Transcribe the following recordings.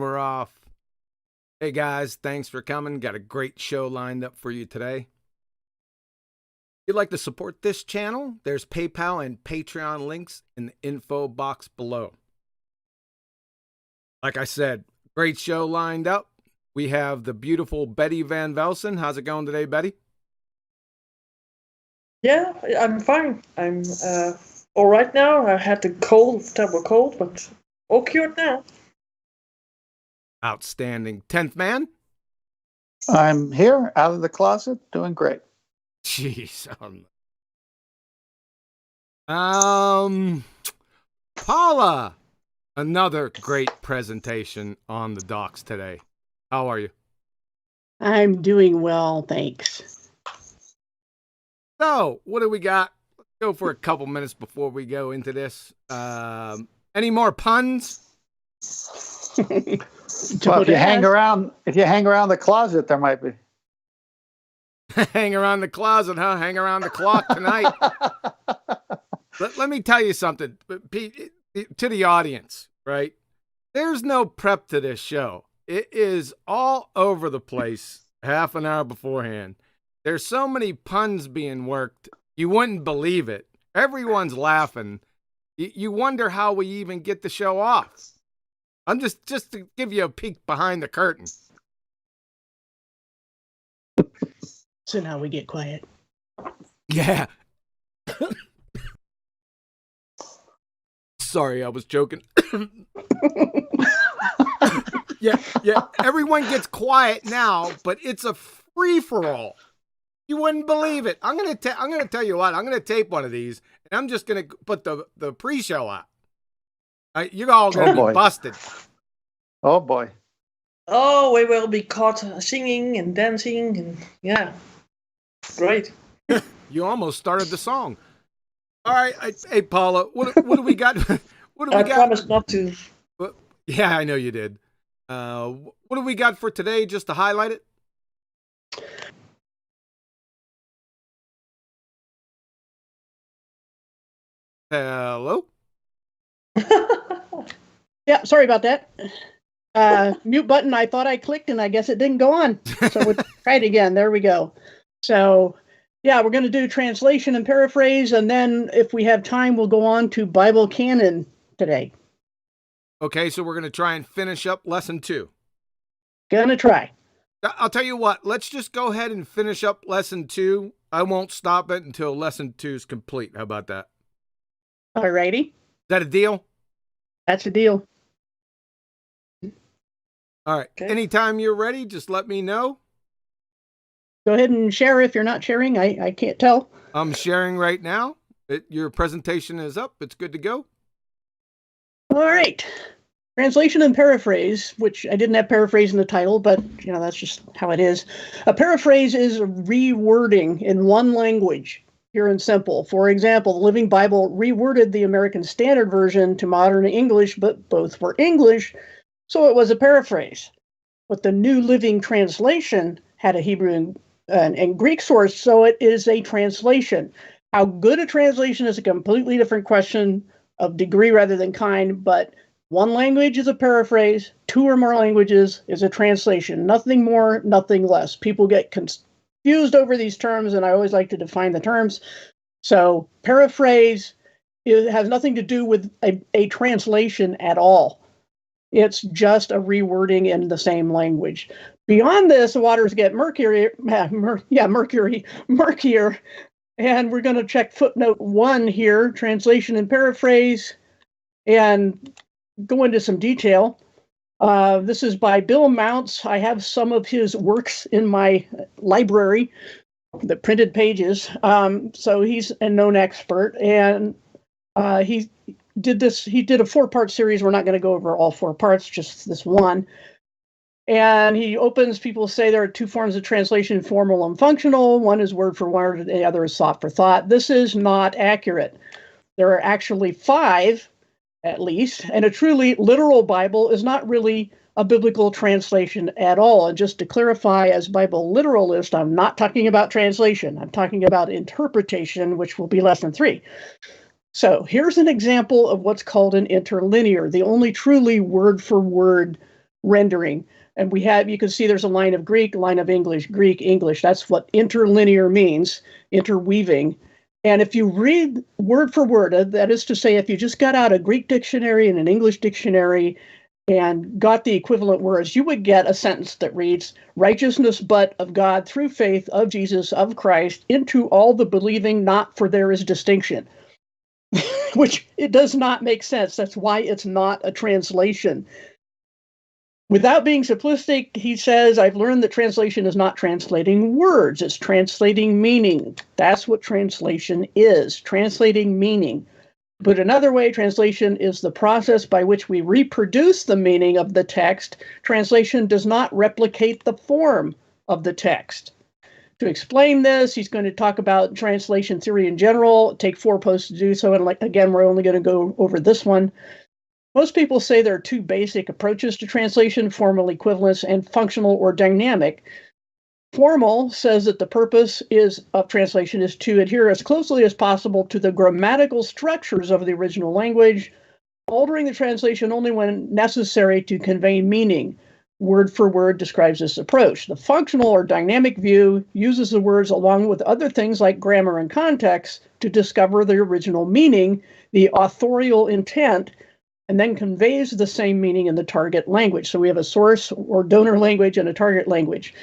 we're off. Hey guys, thanks for coming. Got a great show lined up for you today. If you'd like to support this channel, there's PayPal and Patreon links in the info box below. Like I said, great show lined up. We have the beautiful Betty Van Velsen. How's it going today, Betty? Yeah, I'm fine. I'm all right now. I had the terrible cold, but all cured now. Outstanding. 10th man? I'm here, out of the closet, doing great. Jeez. Paula, another great presentation on the docks today. How are you? I'm doing well, thanks. So, what do we got? Let's go for a couple minutes before we go into this. Any more puns? Well, if you hang around the closet, there might be. Hang around the closet, huh? Hang around the clock tonight. Let me tell you something, Pete, to the audience, right? There's no prep to this show. It is all over the place half an hour beforehand. There's so many puns being worked, you wouldn't believe it. Everyone's laughing. You wonder how we even get the show off. I'm just to give you a peek behind the curtain. So now we get quiet. Yeah. Sorry, I was joking. Yeah. Everyone gets quiet now, but it's a free-for-all. You wouldn't believe it. I'm gonna tell you what. I'm gonna tape one of these, and I'm just gonna put the pre-show out. You're all gonna be busted. Oh boy. Oh, we will be caught singing and dancing, and yeah, great. You almost started the song. All right, hey Paula, what do we got? What do we got? I promised not to. Yeah, I know you did. What do we got for today? Just to highlight it. Hello? Yeah, sorry about that. Mute button, I thought I clicked and I guess it didn't go on. So we'll try it again. There we go. So, yeah, we're going to do translation and paraphrase, and then if we have time, we'll go on to Bible Canon today. Okay, so we're going to try and finish up lesson 2. Gonna try. I'll tell you what, let's just go ahead and finish up lesson 2. I won't stop it until lesson 2 is complete. How about that? All righty. Is that a deal? That's a deal. All right. Okay. Anytime you're ready, just let me know. Go ahead and share if you're not sharing. I can't tell. I'm sharing right now. Your presentation is up. It's good to go. All right. Translation and paraphrase, which I didn't have paraphrase in the title, but that's just how it is. A paraphrase is a rewording in one language, pure and simple. For example, the Living Bible reworded the American Standard Version to modern English, but both were English, so it was a paraphrase. But the New Living Translation had a Hebrew and Greek source, so it is a translation. How good a translation is a completely different question of degree rather than kind, but one language is a paraphrase, 2 or more languages is a translation. Nothing more, nothing less. People get confused over these terms, and I always like to define the terms. So paraphrase, it has nothing to do with a translation at all. It's just a rewording in the same language. Beyond this, the waters get murkier, and we're going to check footnote 1 here, translation and paraphrase, and go into some detail. This is by Bill Mounts. I have some of his works in my library, the printed pages. So he's a known expert, and he did a 4-part series. We're not going to go over all 4 parts, just this one. And he opens, people say there are 2 forms of translation, formal and functional. One is word for word, the other is thought for thought. This is not accurate. There are actually 5, at least, and a truly literal Bible is not really a biblical translation at all. And just to clarify, as Bible literalist, I'm not talking about translation. I'm talking about interpretation, which will be lesson 3. So here's an example of what's called an interlinear, the only truly word-for-word rendering. And you can see there's a line of Greek, a line of English, Greek, English. That's what interlinear means, interweaving. And if you read word for word, that is to say, if you just got out a Greek dictionary and an English dictionary and got the equivalent words, you would get a sentence that reads, righteousness but of God through faith of Jesus, of Christ, into all the believing, not for there is distinction. Which it does not make sense. That's why it's not a translation. Without being simplistic, he says, I've learned that translation is not translating words, it's translating meaning. That's what translation is, translating meaning. But another way, translation is the process by which we reproduce the meaning of the text. Translation does not replicate the form of the text. To explain this, he's going to talk about translation theory in general, take 4 posts to do so, and again, we're only going to go over this one. Most people say there are 2 basic approaches to translation, formal equivalence and functional or dynamic. Formal says that the purpose of translation is to adhere as closely as possible to the grammatical structures of the original language, altering the translation only when necessary to convey meaning. Word for word describes this approach. The functional or dynamic view uses the words along with other things like grammar and context to discover the original meaning, the authorial intent, and then conveys the same meaning in the target language. So we have a source or donor language and a target language.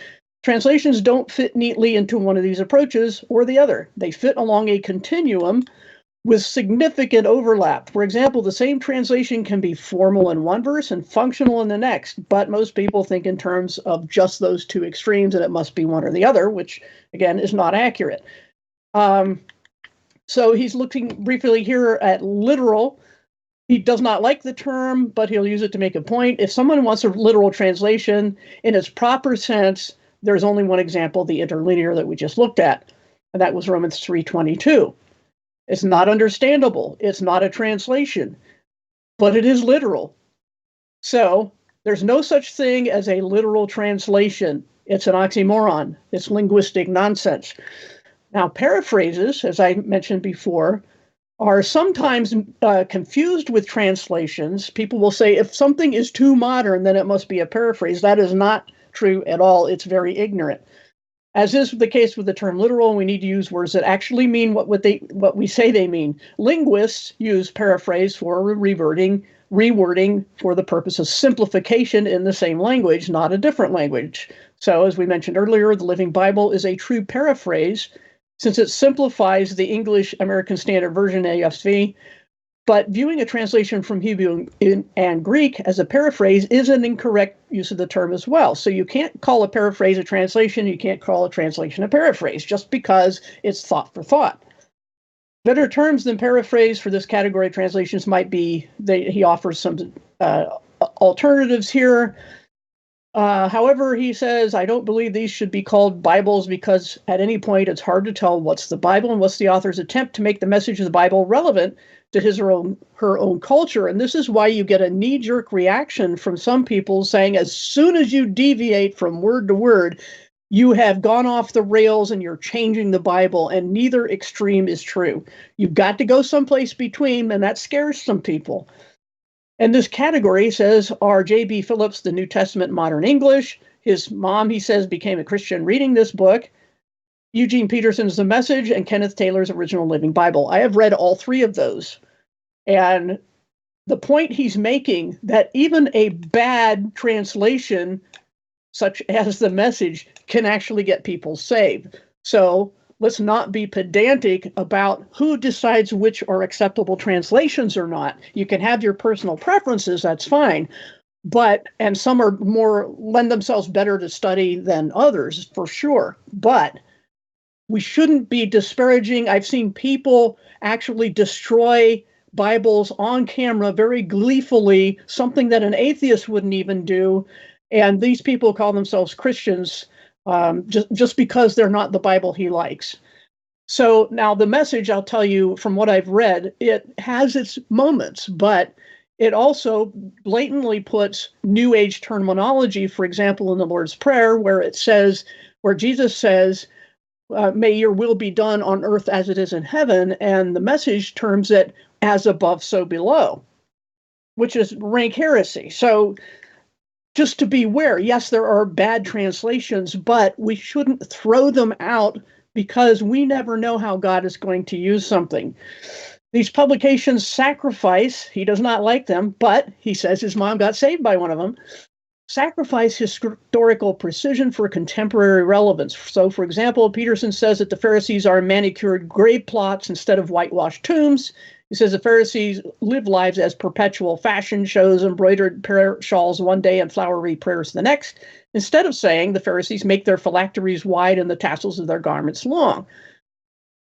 Translations don't fit neatly into one of these approaches or the other. They fit along a continuum with significant overlap. For example, the same translation can be formal in one verse and functional in the next, but most people think in terms of just those 2 extremes, and it must be one or the other, which, again, is not accurate. So he's looking briefly here at literal. He does not like the term, but he'll use it to make a point. If someone wants a literal translation in its proper sense, there's only one example, the interlinear that we just looked at, and that was Romans 3:22. It's not understandable. It's not a translation, but it is literal. So there's no such thing as a literal translation. It's an oxymoron. It's linguistic nonsense. Now, paraphrases, as I mentioned before, are sometimes confused with translations. People will say, if something is too modern, then it must be a paraphrase. That is not true at all. It's very ignorant. As is the case with the term literal, we need to use words that actually mean what we say they mean. Linguists use paraphrase for rewording for the purpose of simplification in the same language, not a different language. So, as we mentioned earlier, the Living Bible is a true paraphrase since it simplifies the English American Standard Version, ASV. But viewing a translation from Hebrew and Greek as a paraphrase is an incorrect use of the term as well. So you can't call a paraphrase a translation, you can't call a translation a paraphrase, just because it's thought for thought. Better terms than paraphrase for this category of translations might be, he offers some alternatives here. However, he says, I don't believe these should be called Bibles because at any point it's hard to tell what's the Bible and what's the author's attempt to make the message of the Bible relevant to his or her own culture. And this is why you get a knee-jerk reaction from some people saying as soon as you deviate from word to word, you have gone off the rails and you're changing the Bible, and neither extreme is true. You've got to go someplace between, and that scares some people. And this category says R.J.B. Phillips, The New Testament Modern English. His mom, he says, became a Christian reading this book. Eugene Peterson's The Message, and Kenneth Taylor's Original Living Bible. I have read all 3 of those. And the point he's making that even a bad translation, such as The Message, can actually get people saved. So let's not be pedantic about who decides which are acceptable translations or not. You can have your personal preferences, that's fine. And some are lend themselves better to study than others, for sure. But we shouldn't be disparaging. I've seen people actually destroy Bibles on camera very gleefully, something that an atheist wouldn't even do. And these people call themselves Christians just because they're not the Bible he likes. So now The Message, I'll tell you from what I've read, it has its moments, but it also blatantly puts New Age terminology, for example, in the Lord's Prayer, where Jesus says, may your will be done on earth as it is in heaven, and The Message terms it as above, so below, which is rank heresy. So just to beware, yes, there are bad translations, but we shouldn't throw them out because we never know how God is going to use something. These publications sacrifice, he does not like them, but he says his mom got saved by one of them, sacrifice historical precision for contemporary relevance. So, for example, Peterson says that the Pharisees are manicured grave plots instead of whitewashed tombs. He says the Pharisees live lives as perpetual fashion shows, embroidered prayer shawls one day and flowery prayers the next, instead of saying the Pharisees make their phylacteries wide and the tassels of their garments long.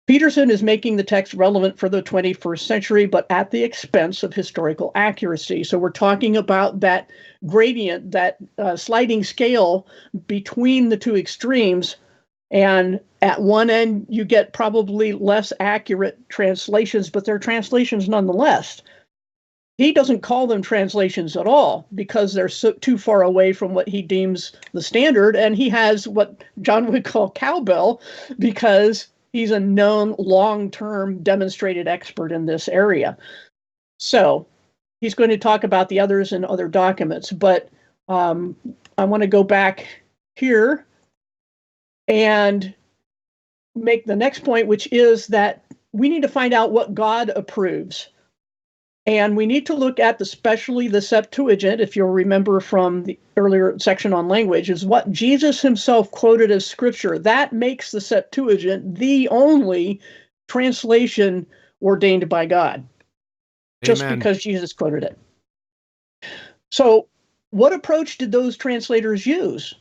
Peterson is making the text relevant for the 21st century, but at the expense of historical accuracy. So we're talking about that gradient, that sliding scale between the two extremes. And at one end, you get probably less accurate translations, but they're translations nonetheless. He doesn't call them translations at all because they're too far away from what he deems the standard. And he has what John would call cowbell because he's a known long-term demonstrated expert in this area. So he's going to talk about the others in other documents, but I want to go back here and make the next point, which is that we need to find out what God approves. And we need to look at especially the Septuagint, if you'll remember from the earlier section on language, is what Jesus himself quoted as scripture. That makes the Septuagint the only translation ordained by God, just because Jesus quoted it. So what approach did those translators use?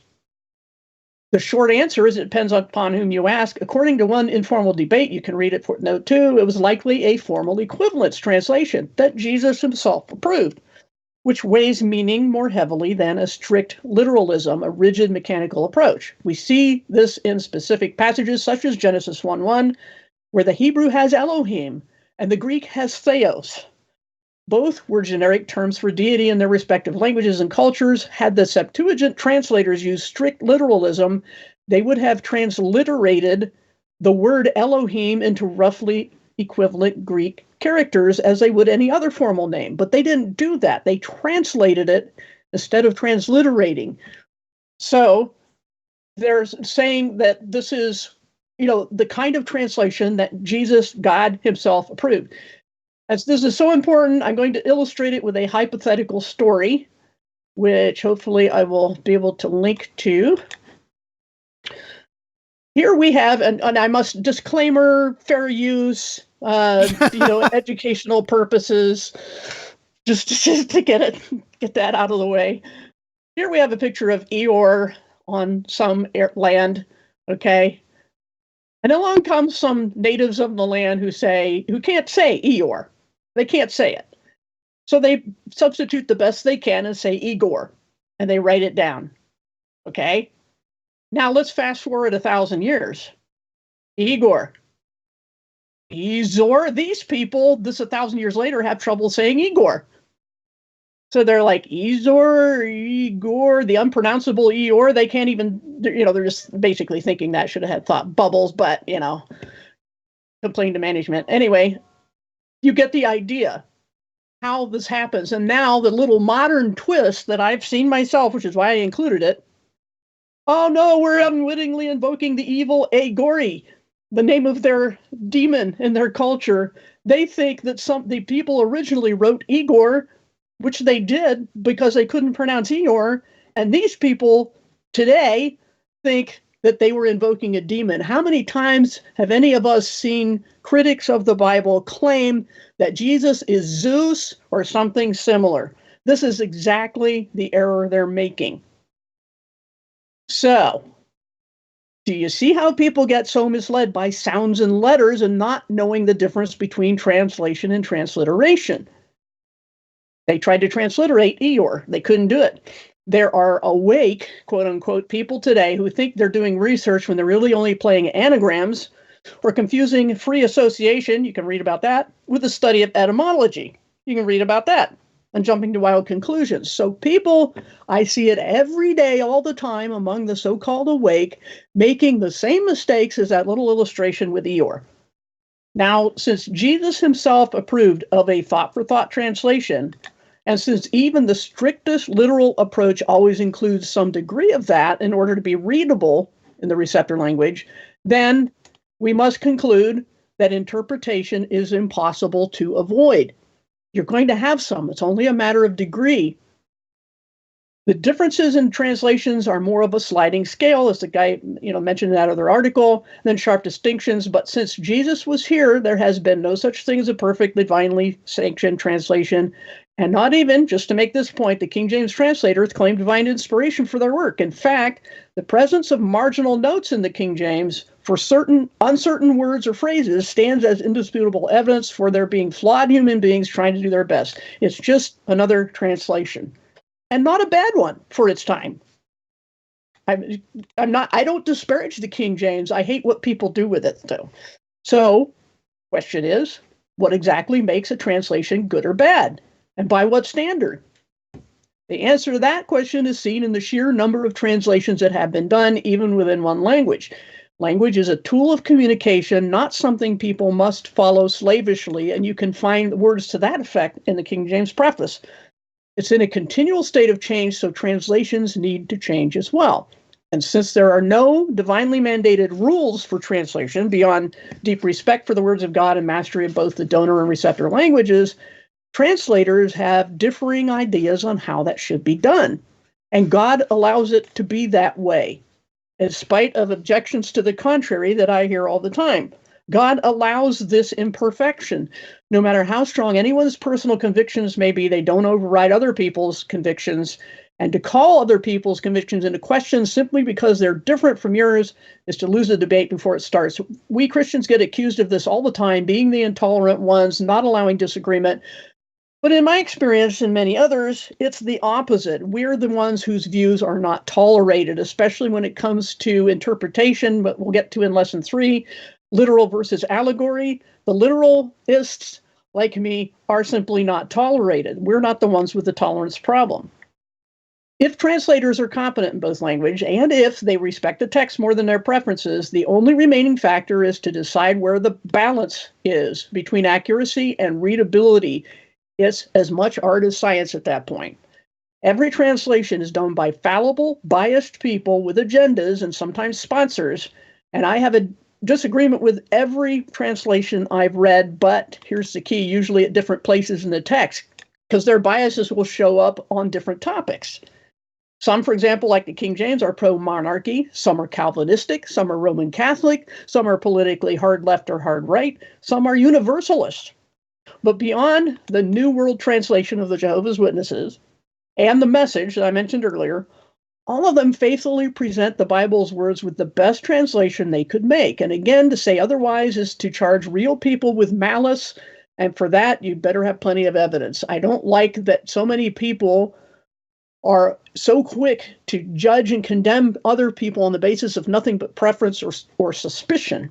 The short answer is it depends upon whom you ask. According to one informal debate, you can read it footnote 2, it was likely a formal equivalence translation that Jesus himself approved, which weighs meaning more heavily than a strict literalism, a rigid mechanical approach. We see this in specific passages such as Genesis 1:1, where the Hebrew has Elohim and the Greek has Theos. Both were generic terms for deity in their respective languages and cultures. Had the Septuagint translators used strict literalism, they would have transliterated the word Elohim into roughly equivalent Greek characters as they would any other formal name. But they didn't do that. They translated it instead of transliterating. So they're saying that this is, the kind of translation that Jesus, God himself, approved. As this is so important, I'm going to illustrate it with a hypothetical story, which hopefully I will be able to link to. Here we have, and I must disclaimer, fair use, educational purposes, just to get that out of the way. Here we have a picture of Eeyore on some land, okay? And along comes some natives of the land who can't say Eeyore. They can't say it. So they substitute the best they can and say Igor, and they write it down. Okay? Now let's fast forward 1,000 years. Igor. Izor. These people, this 1,000 years later, have trouble saying Igor. So they're like, Izor, Igor, the unpronounceable Eeyore. They can't even, they're just basically thinking that should have had thought bubbles, but, complain to management. Anyway, you get the idea how this happens. And now the little modern twist that I've seen myself, which is why I included it. Oh no, we're unwittingly invoking the evil Agori, the name of their demon in their culture. They think that the people originally wrote Igor, which they did because they couldn't pronounce Eeyore. And these people today think that they were invoking a demon. How many times have any of us seen critics of the Bible claim that Jesus is Zeus or something similar? This is exactly the error they're making. So, do you see how people get so misled by sounds and letters and not knowing the difference between translation and transliteration? They tried to transliterate Eeyore. They couldn't do it. There are awake, quote unquote, people today who think they're doing research when they're really only playing anagrams or confusing free association, you can read about that, with the study of etymology. You can read about that and jumping to wild conclusions. So people, I see it every day, all the time among the so-called awake, making the same mistakes as that little illustration with Eeyore. Now, since Jesus himself approved of a thought-for-thought translation, And since even the strictest literal approach always includes some degree of that in order to be readable in the receptor language, then we must conclude that interpretation is impossible to avoid. You're going to have some. It's only a matter of degree. The differences in translations are more of a sliding scale, as the guy mentioned in that other article, than sharp distinctions. But since Jesus was here, there has been no such thing as a perfect, divinely sanctioned translation. And not even, just to make this point, the King James translators claim divine inspiration for their work. In fact, the presence of marginal notes in the King James for certain uncertain words or phrases stands as indisputable evidence for there being flawed human beings trying to do their best. It's just another translation. And not a bad one for its time. I don't disparage the King James. I hate what people do with it, though. So, question is, what exactly makes a translation good or bad? And by what standard? The answer to that question is seen in the sheer number of translations that have been done, even within one language. Language is a tool of communication, not something people must follow slavishly, and you can find words to that effect in the King James preface. It's in a continual state of change, so translations need to change as well. And since there are no divinely mandated rules for translation beyond deep respect for the words of God and mastery of both the donor and receptor languages, translators have differing ideas on how that should be done. And God allows it to be that way, in spite of objections to the contrary that I hear all the time. God allows this imperfection. No matter how strong anyone's personal convictions may be, they don't override other people's convictions. And to call other people's convictions into question simply because they're different from yours is to lose the debate before it starts. We Christians get accused of this all the time, being the intolerant ones, not allowing disagreement. But in my experience and many others, it's the opposite. We're the ones whose views are not tolerated, especially when it comes to interpretation, but we'll get to in lesson 3. Literal versus allegory. The literalists, like me, are simply not tolerated. We're not the ones with the tolerance problem. If translators are competent in both language, and if they respect the text more than their preferences, the only remaining factor is to decide where the balance is between accuracy and readability. It's as much art as science at that point. Every translation is done by fallible, biased people with agendas and sometimes sponsors, and I have a disagreement with every translation I've read, but here's the key, usually at different places in the text, because their biases will show up on different topics. Some, for example, like the King James, are pro-monarchy. Some are Calvinistic. Some are Roman Catholic. Some are politically hard left or hard right. Some are universalist. But beyond the New World Translation of the Jehovah's Witnesses and the Message that I mentioned earlier, all of them faithfully present the Bible's words with the best translation they could make. And again, to say otherwise is to charge real people with malice. And for that, you'd better have plenty of evidence. I don't like that so many people are so quick to judge and condemn other people on the basis of nothing but preference or suspicion.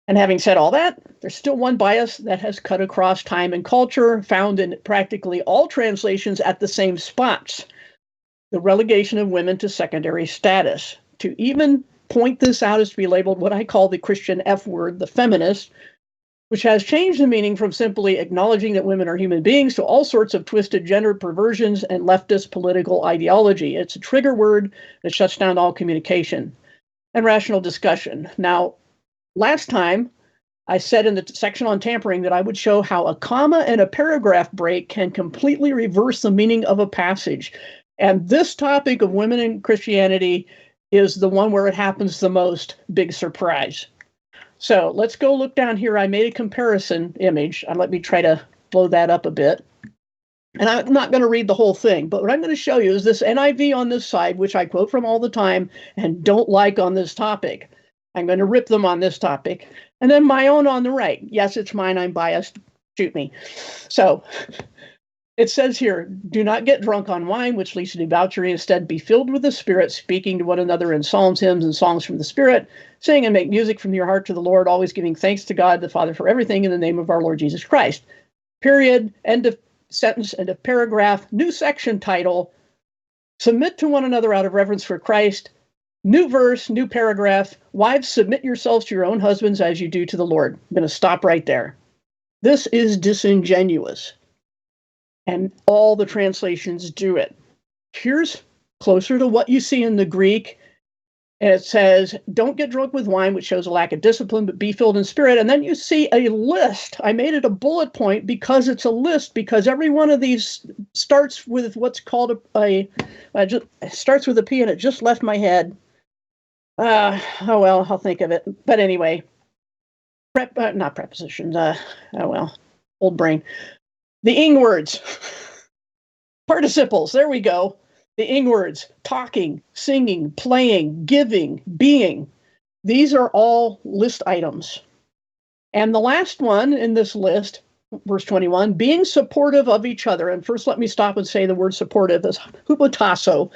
And having said all that, there's still one bias that has cut across time and culture, found in practically all translations at the same spots: the relegation of women to secondary status. To even point this out is to be labeled what I call the Christian F word, the feminist, which has changed the meaning from simply acknowledging that women are human beings to all sorts of twisted gender perversions and leftist political ideology. It's a trigger word that shuts down all communication and rational discussion. Now, last time, I said in the section on tampering that I would show how a comma and a paragraph break can completely reverse the meaning of a passage. And this topic of women in Christianity is the one where it happens the most. Big surprise. So let's go look down here. I made a comparison image. Let me try to blow that up a bit. And I'm not going to read the whole thing, but what I'm going to show you is this NIV on this side, which I quote from all the time and don't like on this topic. I'm going to rip them on this topic. And then my own on the right. Yes, it's mine. I'm biased. Shoot me. So it says here, do not get drunk on wine, which leads to debauchery. Instead, be filled with the Spirit, speaking to one another in psalms, hymns, and songs from the Spirit. Sing and make music from your heart to the Lord, always giving thanks to God the Father for everything in the name of our Lord Jesus Christ. Period. End of sentence, end of paragraph. New section title. Submit to one another out of reverence for Christ. New verse, new paragraph. Wives, submit yourselves to your own husbands as you do to the Lord. I'm going to stop right there. This is disingenuous. And all the translations do it. Here's closer to what you see in the Greek. And it says, don't get drunk with wine, which shows a lack of discipline, but be filled in spirit. And then you see a list. I made it a bullet point because it's a list, because every one of these starts with what's called starts with a P, and it just left my head. Oh, well, I'll think of it. But anyway, not prepositions. Oh, well, old brain. The ing words. Participles. There we go. The ing words, talking, singing, playing, giving, being. These are all list items. And the last one in this list, verse 21, being supportive of each other. And first, let me stop and say the word supportive is hupotasso,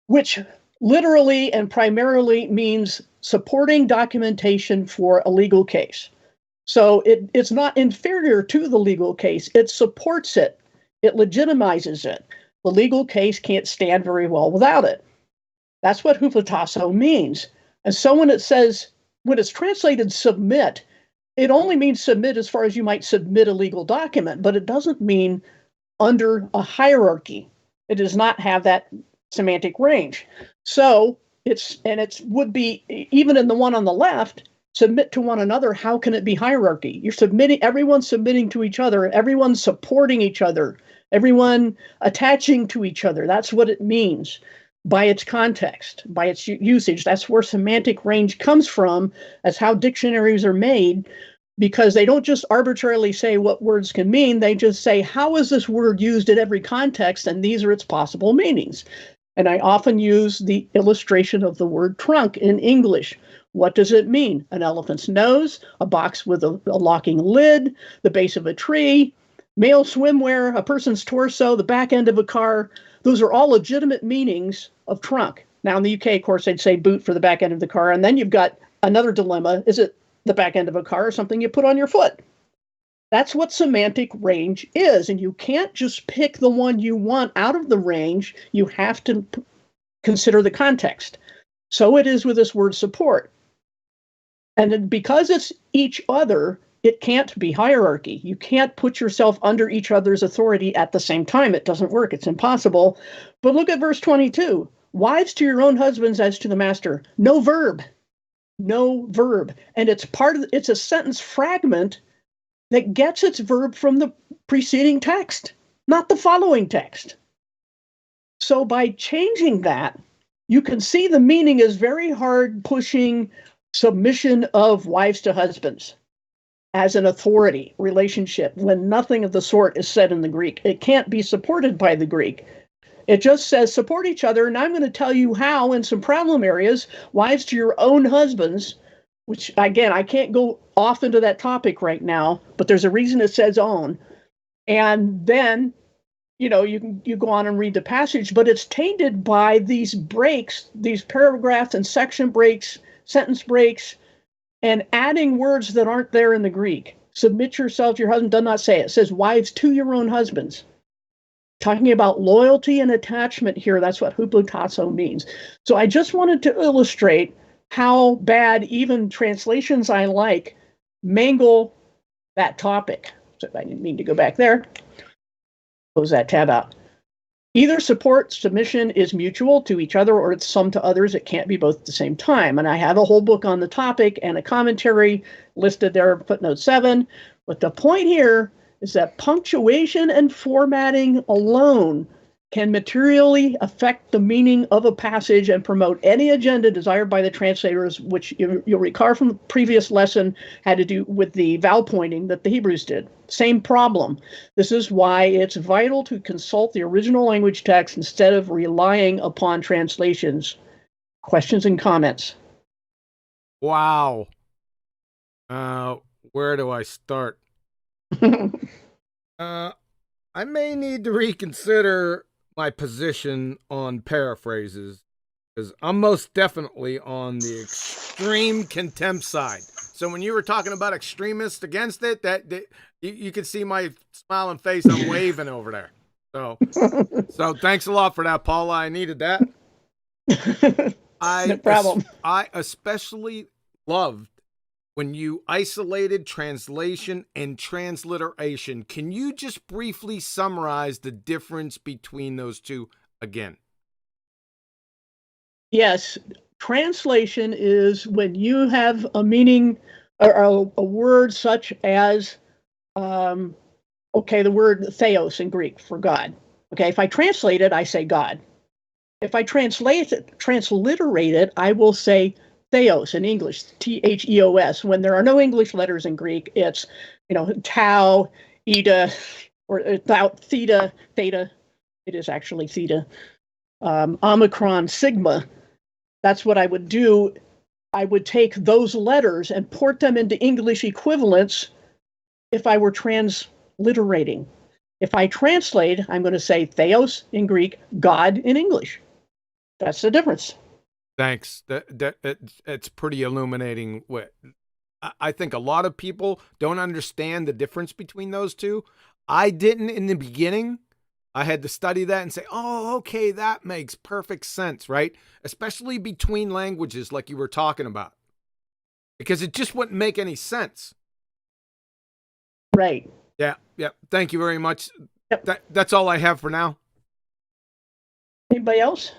which literally and primarily means supporting documentation for a legal case. So it's not inferior to the legal case. It supports it. It legitimizes it. The legal case can't stand very well without it. That's what hupotasso means. And so when it's translated submit, it only means submit as far as you might submit a legal document, but it doesn't mean under a hierarchy. It does not have that semantic range. So it would be, even in the one on the left, submit to one another. How can it be hierarchy? Everyone's submitting to each other, everyone's supporting each other, everyone attaching to each other. That's what it means by its context, by its usage. That's where semantic range comes from, as how dictionaries are made, because they don't just arbitrarily say what words can mean. They just say, how is this word used in every context? And these are its possible meanings. And I often use the illustration of the word trunk in English. What does it mean? An elephant's nose, a box with a locking lid, the base of a tree, male swimwear, a person's torso, the back end of a car. Those are all legitimate meanings of trunk. Now, in the UK, of course, they'd say boot for the back end of the car. And then you've got another dilemma. Is it the back end of a car or something you put on your foot? That's what semantic range is. And you can't just pick the one you want out of the range. You have to consider the context. So it is with this word support. And because it's each other, it can't be hierarchy. You can't put yourself under each other's authority at the same time. It doesn't work. It's impossible. But look at verse 22. Wives to your own husbands as to the master. No verb. No verb. And it's a sentence fragment that gets its verb from the preceding text, not the following text. So by changing that, you can see the meaning is very hard pushing submission of wives to husbands as an authority relationship when nothing of the sort is said in the Greek. It can't be supported by the Greek. It just says support each other, and I'm going to tell you how in some problem areas, wives to your own husbands, which again, I can't go off into that topic right now, but there's a reason it says own. And then, you go on and read the passage, but it's tainted by these breaks, these paragraphs and section breaks, sentence breaks, and adding words that aren't there in the Greek. Submit yourself to your husband does not say it. It says wives to your own husbands. Talking about loyalty and attachment here, that's what hupotasso means. So I just wanted to illustrate how bad even translations I like mangle that topic. So I didn't mean to go back there. Close that tab out. Either support, submission is mutual to each other or it's some to others. It can't be both at the same time. And I have a whole book on the topic and a commentary listed there, footnote 7. But the point here is that punctuation and formatting alone can materially affect the meaning of a passage and promote any agenda desired by the translators, which you'll recall from the previous lesson had to do with the vowel pointing that the Hebrews did. Same problem. This is why it's vital to consult the original language text instead of relying upon translations. Questions and comments? Wow. Where do I start? I may need to reconsider my position on paraphrases, because I'm most definitely on the extreme contempt side. So when you were talking about extremists against it, you could see my smiling face. I'm waving over there. So thanks a lot for that, Paula. I needed that. No problem. I especially loved when you isolated translation and transliteration. Can you just briefly summarize the difference between those two again? Yes. Translation is when you have a meaning or a word such as, the word theos in Greek for God. Okay, if I translate it, I say God. If I transliterate it, I will say theos in English, Theos. When there are no English letters in Greek, it's, tau, eta, or theta. It is actually theta. Omicron, sigma. That's what I would do. I would take those letters and port them into English equivalents if I were transliterating. If I translate, I'm going to say theos in Greek, God in English. That's the difference. Thanks. It's pretty illuminating. I think a lot of people don't understand the difference between those two. I didn't in the beginning. I had to study that and say, oh, okay, that makes perfect sense, right? Especially between languages like you were talking about. Because it just wouldn't make any sense. Right. Yeah. Thank you very much. Yep. That's all I have for now. Anybody else?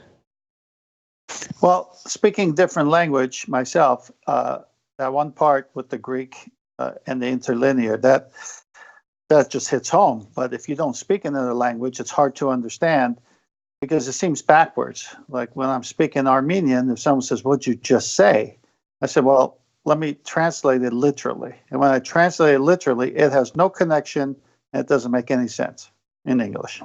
Well, speaking different language myself, that one part with the Greek and the interlinear, that just hits home. But if you don't speak another language, it's hard to understand because it seems backwards. Like when I'm speaking Armenian, if someone says, "What'd you just say?" I said, "Well, let me translate it literally." And when I translate it literally, it has no connection and it doesn't make any sense in English.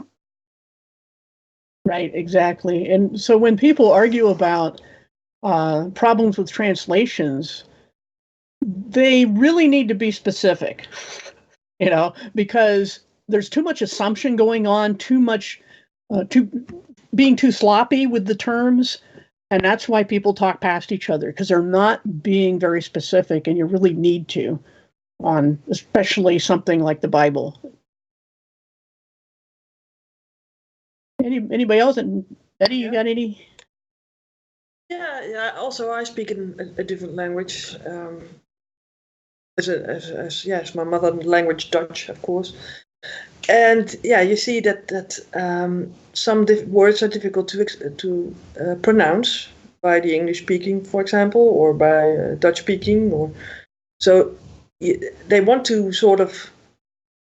Right, exactly. And so when people argue about problems with translations, they really need to be specific, because there's too much assumption going on, being too sloppy with the terms. And that's why people talk past each other, because they're not being very specific, and you really need to on especially something like the Bible. Anybody else? And Eddie, you got any? Yeah. Also, I speak in a different language. As my mother language, Dutch, of course. And yeah, you see that some words are difficult to pronounce by the English speaking, for example, or by Dutch speaking, so they want to sort of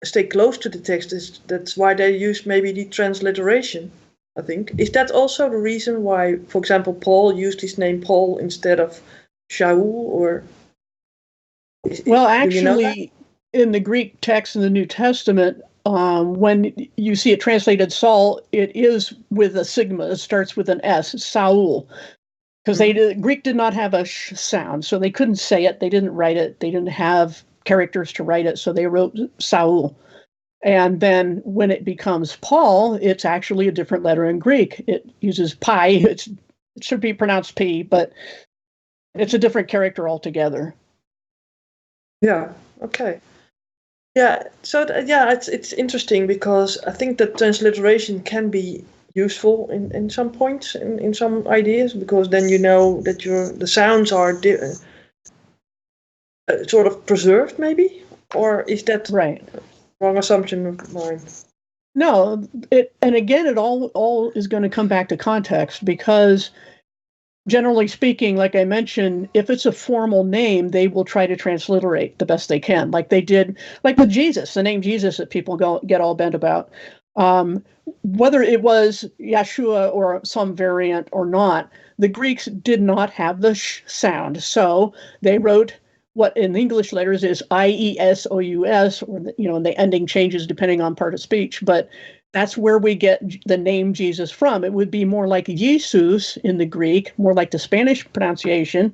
stay close to the text. That's why they use maybe the transliteration, I think. Is that also the reason why, for example, Paul used his name Paul instead of Shaul? Or actually, in the Greek text in the New Testament, when you see it translated Saul, it is with a sigma. It starts with an S, Saul, because Greek did not have a sh sound, so they couldn't say it. They didn't write it. They didn't have characters to write it, so they wrote Saul. And then when it becomes Paul, it's actually a different letter in Greek. It uses pi. It should be pronounced P, but it's a different character altogether. Yeah. Okay. Yeah. So it's interesting because I think that transliteration can be useful in some points, in some ideas, because then you know that the sounds are sort of preserved, maybe, or is that right? Wrong assumption of mine. No, it all is going to come back to context, because generally speaking, like I mentioned, if it's a formal name, they will try to transliterate the best they can, like they did, like with Jesus, the name Jesus that people get all bent about. Whether it was Yeshua or some variant or not, the Greeks did not have the sh sound, so they wrote what in the English letters is IESOUS, or and the ending changes depending on part of speech, but that's where we get the name Jesus from. It would be more like Jesus in the Greek, more like the Spanish pronunciation,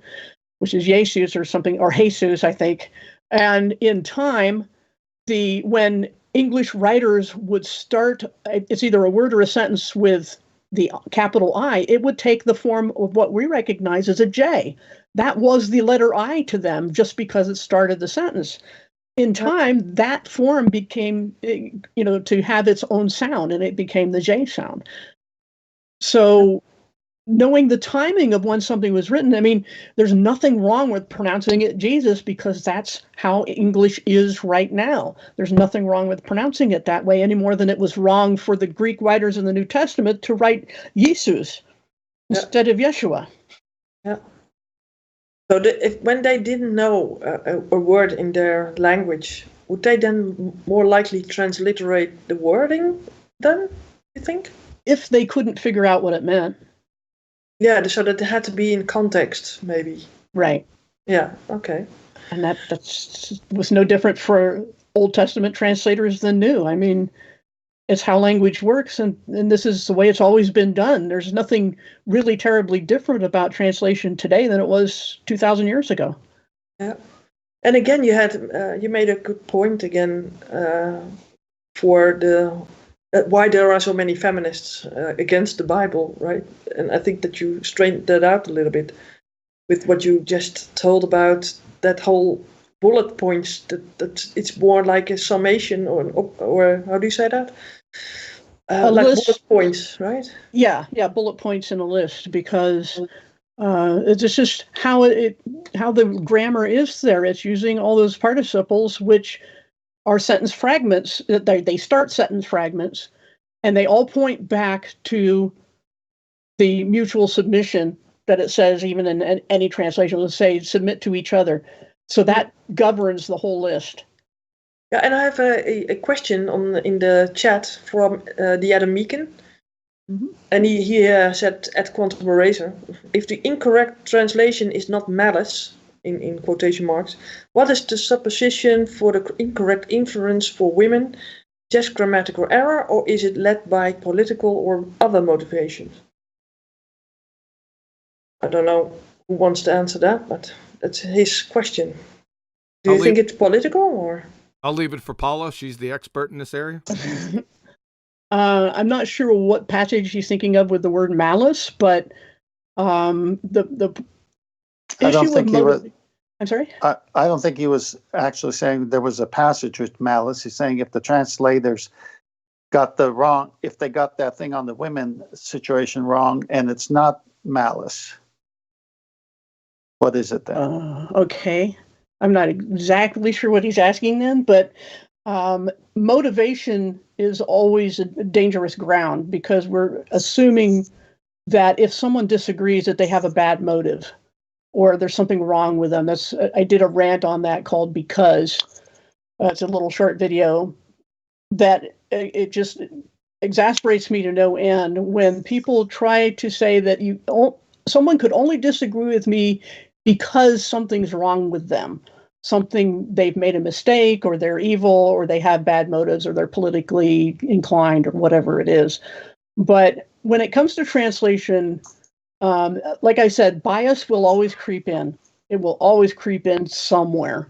which is Jesus or something, or Jesus, I think. And in time, when English writers would start, it's either a word or a sentence with the capital I, it would take the form of what we recognize as a J. That was the letter I to them just because it started the sentence. In time, that form became, to have its own sound, and it became the J sound. So knowing the timing of when something was written, I mean, there's nothing wrong with pronouncing it Jesus because that's how English is right now. There's nothing wrong with pronouncing it that way any more than it was wrong for the Greek writers in the New Testament to write Jesus instead of Yeshua. Yeah. So when they didn't know a word in their language, would they then more likely transliterate the wording then, you think? If they couldn't figure out what it meant. Yeah, so that it had to be in context, maybe. Right. Yeah, okay. And that was no different for Old Testament translators than New. I mean, it's how language works, and this is the way it's always been done. There's nothing really terribly different about translation today than it was 2,000 years ago. Yeah. And again, you made a good point again for why there are so many feminists against the Bible, right? And I think that you straightened that out a little bit with what you just told about that whole bullet points. That it's more like a summation, or how do you say that? Like list. bullet points, right? Yeah, bullet points in a list, because it's just how the grammar is there. It's using all those participles, which are sentence fragments. They start sentence fragments, and they all point back to the mutual submission that it says, even in any translation, will say submit to each other. So that governs the whole list. Yeah, and I have a question in the chat from the Adam Meakin. Mm-hmm. And he said at Quantum Eraser, if the incorrect translation is not malice, in quotation marks, what is the supposition for the incorrect inference for women? Just grammatical error, or is it led by political or other motivations? I don't know who wants to answer that, but that's his question. Do you think it's political, or? I'll leave it for Paula. She's the expert in this area. I'm not sure what passage he's thinking of with the word malice, but the issue of motive. I'm sorry? I don't think he was actually saying there was a passage with malice. He's saying if the translators got if they got that thing on the women situation wrong, and it's not malice. What is it then? Okay. I'm not exactly sure what he's asking then, but motivation is always a dangerous ground, because we're assuming that if someone disagrees, that they have a bad motive or there's something wrong with them. I did a rant on that called Because. It's a little short video that it just exasperates me to no end when people try to say that someone could only disagree with me because something's wrong with them. Something, they've made a mistake, or they're evil, or they have bad motives, or they're politically inclined, or whatever it is. But when it comes to translation, like I said, bias will always creep in. It will always creep in somewhere.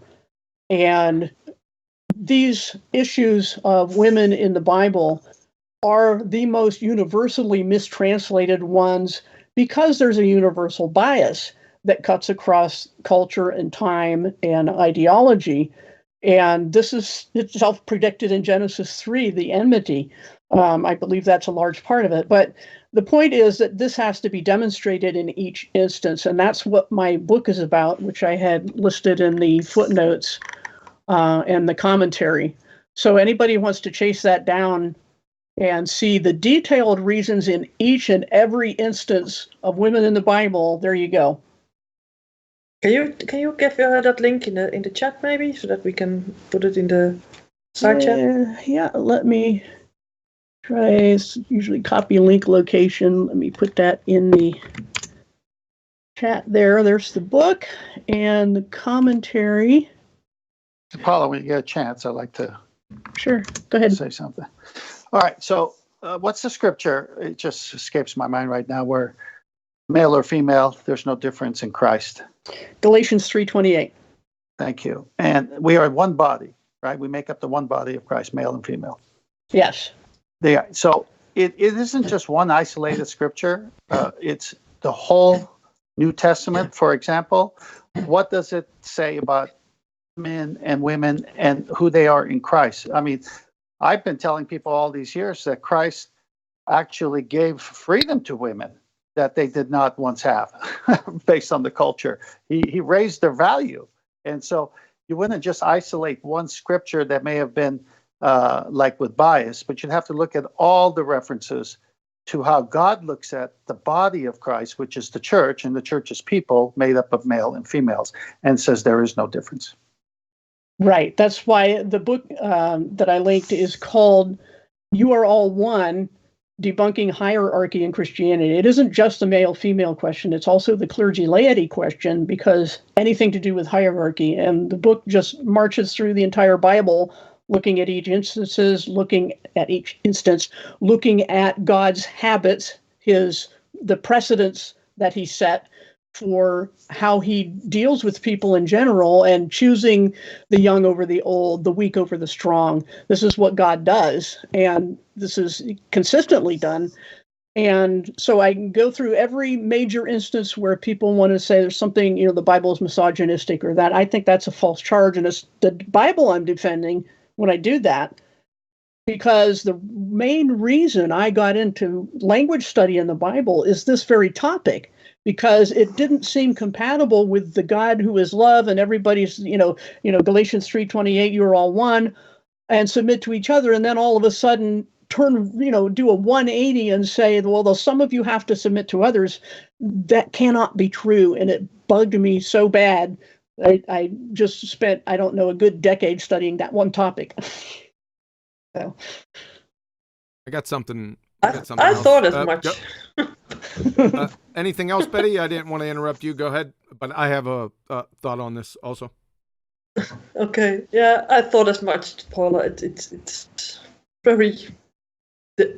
And these issues of women in the Bible are the most universally mistranslated ones, because there's a universal bias that cuts across culture and time and ideology. And this is itself predicted in Genesis 3, the enmity. I believe that's a large part of it. But the point is that this has to be demonstrated in each instance. And that's what my book is about, which I had listed in the footnotes and the commentary. So anybody who wants to chase that down and see the detailed reasons in each and every instance of women in the Bible, there you go. Can you give that link in the chat, maybe, so that we can put it in the side chat? Yeah, let me try. Usually copy link location. Let me put that in the chat there. There's the book and the commentary. Paula, when you get a chance, I'd like to Sure, go ahead. Say something. All right, so what's the scripture? It just escapes my mind right now, where male or female, there's no difference in Christ. Galatians 3:28. Thank you. And we are one body, right? We make up the one body of Christ, male and female. Yes. So it isn't just one isolated scripture. It's the whole New Testament, for example. What does it say about men and women and who they are in Christ? I mean, I've been telling people all these years that Christ actually gave freedom to women. that they did not once have based on the culture. He raised their value. And so you wouldn't just isolate one scripture that may have been like with bias, but you'd have to look at all the references to how God looks at the body of Christ, which is the church, and the church is people made up of male and females, and says there is no difference. Right. That's why the book that I linked is called You Are All One, Debunking Hierarchy in Christianity. It isn't just a male-female question. It's also the clergy-laity question, because anything to do with hierarchy. And the book just marches through the entire Bible, looking at each instance, looking at God's habits, the precedents that he set for how he deals with people in general, and choosing the young over the old, the weak over the strong. This is what God does, and this is consistently done. And so I can go through every major instance where people want to say there's something, the Bible is misogynistic or that. I think that's a false charge, and it's the Bible I'm defending when I do that, because the main reason I got into language study in the Bible is this very topic, because it didn't seem compatible with the God who is love, and everybody's, Galatians 3:28, you're all one, and submit to each other, and then all of a sudden do a 180 and say, well, though some of you have to submit to others. That cannot be true, and it bugged me so bad. I just spent, I don't know, a good decade studying that one topic. So. I got something. I thought as much. Anything else, Betty? I didn't want to interrupt you. Go ahead. But I have a thought on this also. Okay. Yeah, I thought as much, Paula. It's very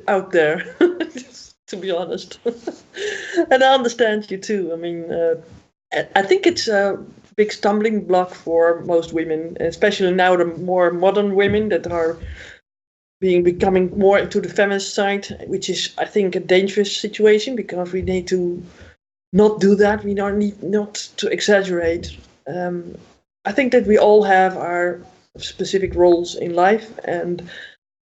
out there, to be honest. And I understand you too. I mean, I think it's a big stumbling block for most women, especially now the more modern women that are becoming more into the feminist side, which is, I think, a dangerous situation, because we need to not do that. We don't need not to exaggerate. I think that we all have our specific roles in life, and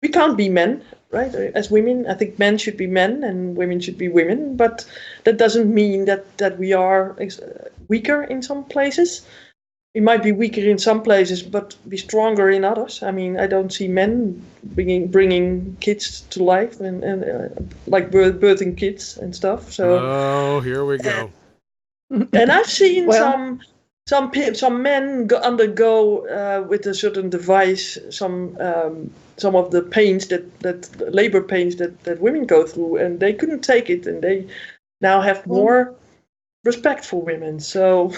we can't be men, right? As women, I think men should be men and women should be women, but that doesn't mean that we are weaker in some places. We might be weaker in some places, but be stronger in others. I mean, I don't see men bringing kids to life and like birthing kids and stuff. So here we go. And I've seen some men undergo with a certain device some of the pains that labor pains that women go through, and they couldn't take it, and they now have more respect for women. So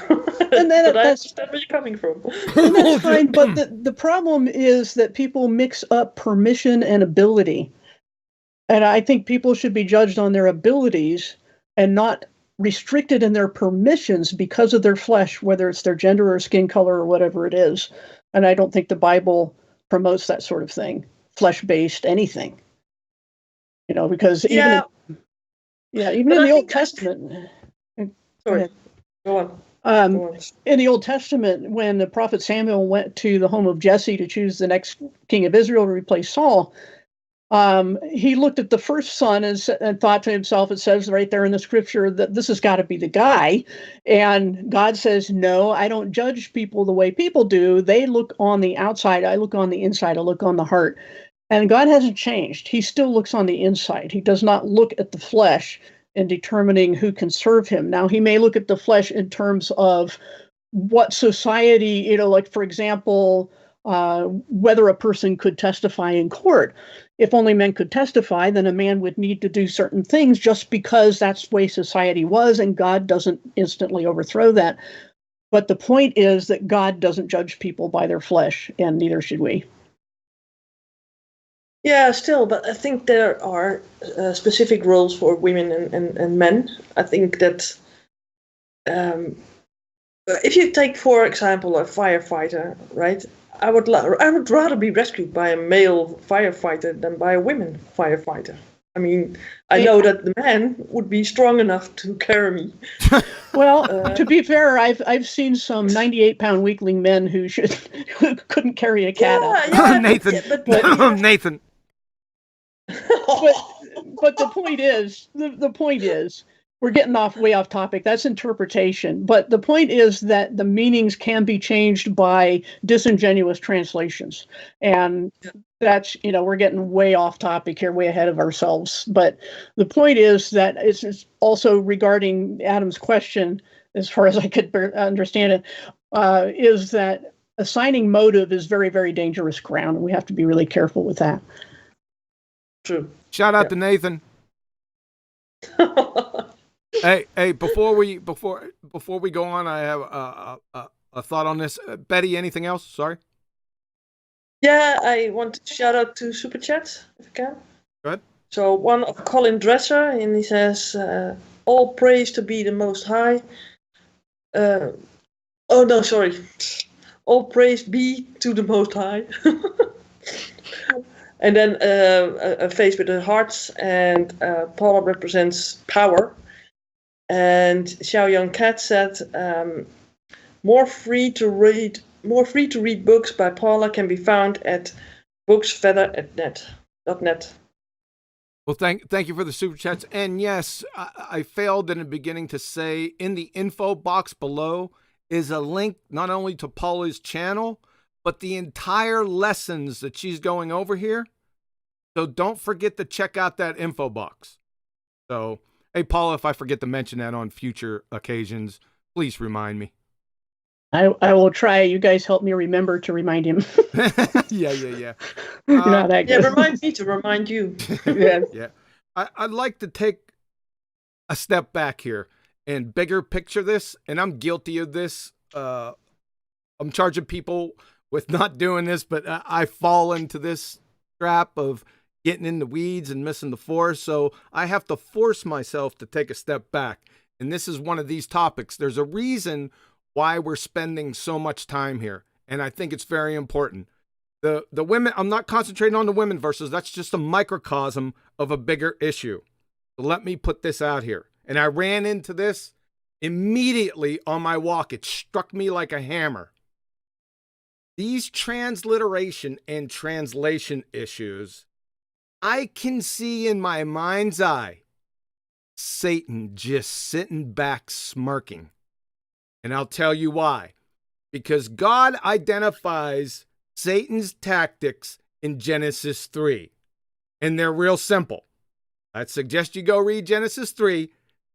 and then I understand where you're coming from. And that's fine, but the problem is that people mix up permission and ability. And I think people should be judged on their abilities and not restricted in their permissions because of their flesh, whether it's their gender or skin color or whatever it is. And I don't think the Bible promotes that sort of thing, flesh-based anything. Because even in the Old Testament. Sorry, go on. In the Old Testament, when the prophet Samuel went to the home of Jesse to choose the next king of Israel to replace Saul, he looked at the first son and thought to himself, it says right there in the scripture that this has got to be the guy. And God says, no, I don't judge people the way people do. They look on the outside. I look on the inside. I look on the heart. And God hasn't changed. He still looks on the inside. He does not look at the flesh in determining who can serve him. Now, he may look at the flesh in terms of what society, like, for example, whether a person could testify in court. If only men could testify, then a man would need to do certain things just because that's the way society was, and God doesn't instantly overthrow that. But the point is that God doesn't judge people by their flesh, and neither should we. Yeah, still, but I think there are specific roles for women and men. I think that if you take, for example, a firefighter, right? I would rather be rescued by a male firefighter than by a women firefighter. I mean, I know that the man would be strong enough to carry me. Well, to be fair, I've seen some 98-pound weakling men who couldn't carry a cat up. Yeah, Nathan. Nathan. But the point is, we're getting way off topic. That's interpretation. But the point is that the meanings can be changed by disingenuous translations. And that's, we're getting way off topic here, way ahead of ourselves. But the point is that it's also regarding Adam's question, as far as I could understand it, is that assigning motive is very, very dangerous ground. And we have to be really careful with that. True. Shout out to Nathan. Hey! Before we go on, I have a thought on this. Betty, anything else? Sorry. Yeah, I want to shout out to Super Chat, if I can. Go ahead. So one of Colin Dresser, and he says, all praise to be the Most High. All praise be to the Most High. And then a face with the hearts, and Paula represents power. And Xiao Young Cat said, more free to read books by Paula can be found at booksfeather.net. Well, thank you for the super chats. And yes, I failed in the beginning to say in the info box below is a link not only to Paula's channel, but the entire lessons that she's going over here. So don't forget to check out that info box. So, hey, Paula, if I forget to mention that on future occasions, please remind me. I will try. You guys help me remember to remind him. Yeah. You're not that good. Yeah, remind me to remind you. Yeah. I'd like to take a step back here and bigger picture this, and I'm guilty of this. I'm charging people with not doing this, but I fall into this trap of getting in the weeds and missing the forest. So I have to force myself to take a step back. And this is one of these topics. There's a reason why we're spending so much time here. And I think it's very important. The women, I'm not concentrating on the women verses. That's just a microcosm of a bigger issue. So let me put this out here. And I ran into this immediately on my walk. It struck me like a hammer. These transliteration and translation issues, I can see in my mind's eye Satan just sitting back smirking. And I'll tell you why. Because God identifies Satan's tactics in Genesis 3. And they're real simple. I'd suggest you go read Genesis 3.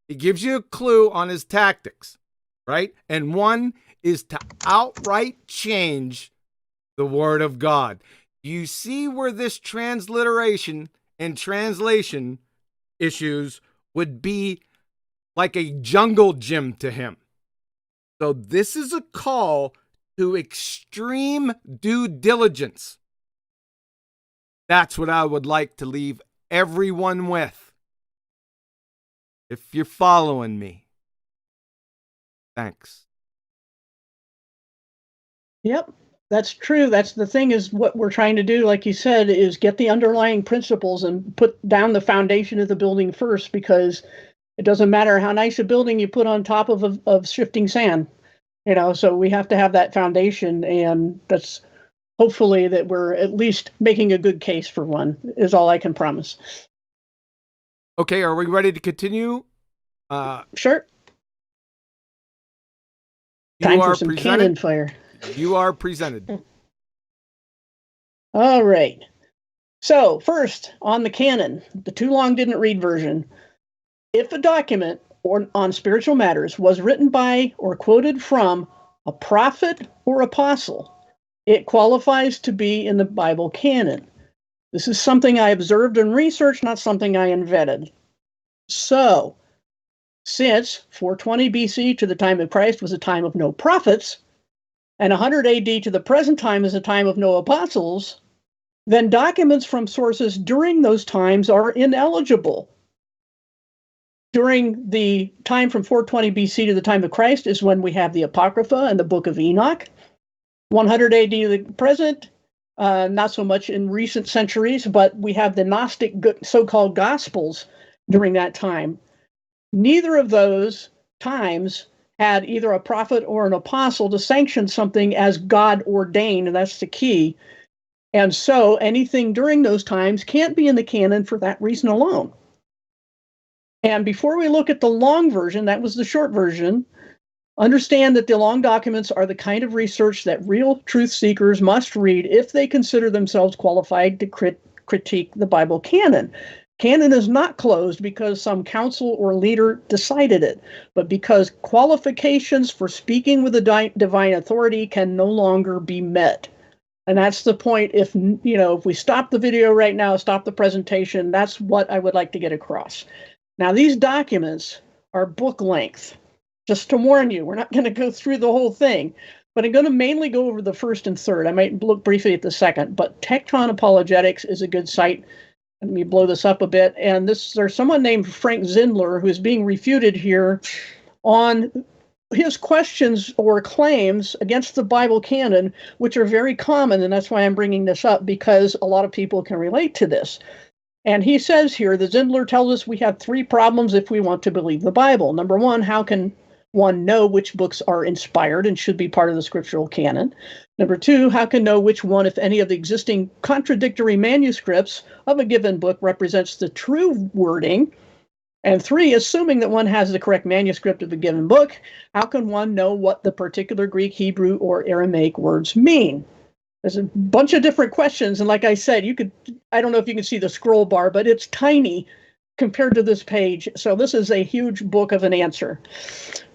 He gives you a clue on his tactics, right? And one is to outright change the word of God. You see where this transliteration and translation issues would be like a jungle gym to him. So this is a call to extreme due diligence. That's what I would like to leave everyone with. If you're following me. Thanks. Yep, that's true. That's the thing, is what we're trying to do, like you said, is get the underlying principles and put down the foundation of the building first, because it doesn't matter how nice a building you put on top of shifting sand. So we have to have that foundation, and that's hopefully that we're at least making a good case for one, is all I can promise. Okay, are we ready to continue? Sure. Time for some cannon fire. You are presented. All right. So first, on the canon, the too long didn't read version. If a document or on spiritual matters was written by or quoted from a prophet or apostle, it qualifies to be in the Bible canon. This is something I observed and researched, not something I invented. So, since 420 BC to the time of Christ was a time of no prophets, and 100 AD to the present time is a time of no apostles, then documents from sources during those times are ineligible. During the time from 420 BC to the time of Christ is when we have the Apocrypha and the Book of Enoch. 100 AD to the present, not so much in recent centuries, but we have the Gnostic so-called Gospels during that time. Neither of those times had either a prophet or an apostle to sanction something as God ordained, and that's the key. And so anything during those times can't be in the canon for that reason alone. And before we look at the long version, that was the short version, understand that the long documents are the kind of research that real truth seekers must read if they consider themselves qualified to critique the Bible canon. Canon is not closed because some council or leader decided it, but because qualifications for speaking with a divine authority can no longer be met. And that's the point. If we stop the video right now, stop the presentation, that's what I would like to get across. Now, these documents are book length. Just to warn you, we're not going to go through the whole thing, but I'm going to mainly go over the first and third. I might look briefly at the second, but Tecton Apologetics is a good site. Let me blow this up a bit. And there's someone named Frank Zindler who is being refuted here on his questions or claims against the Bible canon, which are very common. And that's why I'm bringing this up, because a lot of people can relate to this. And he says here that Zindler tells us we have 3 problems if we want to believe the Bible. Number 1, how can one know which books are inspired and should be part of the scriptural canon? Number 2, how can know which one, if any, of the existing contradictory manuscripts of a given book represents the true wording? And 3, assuming that one has the correct manuscript of a given book, how can one know what the particular Greek, Hebrew, or Aramaic words mean? There's a bunch of different questions, and like I said, I don't know if you can see the scroll bar, but it's tiny compared to this page. So this is a huge book of an answer.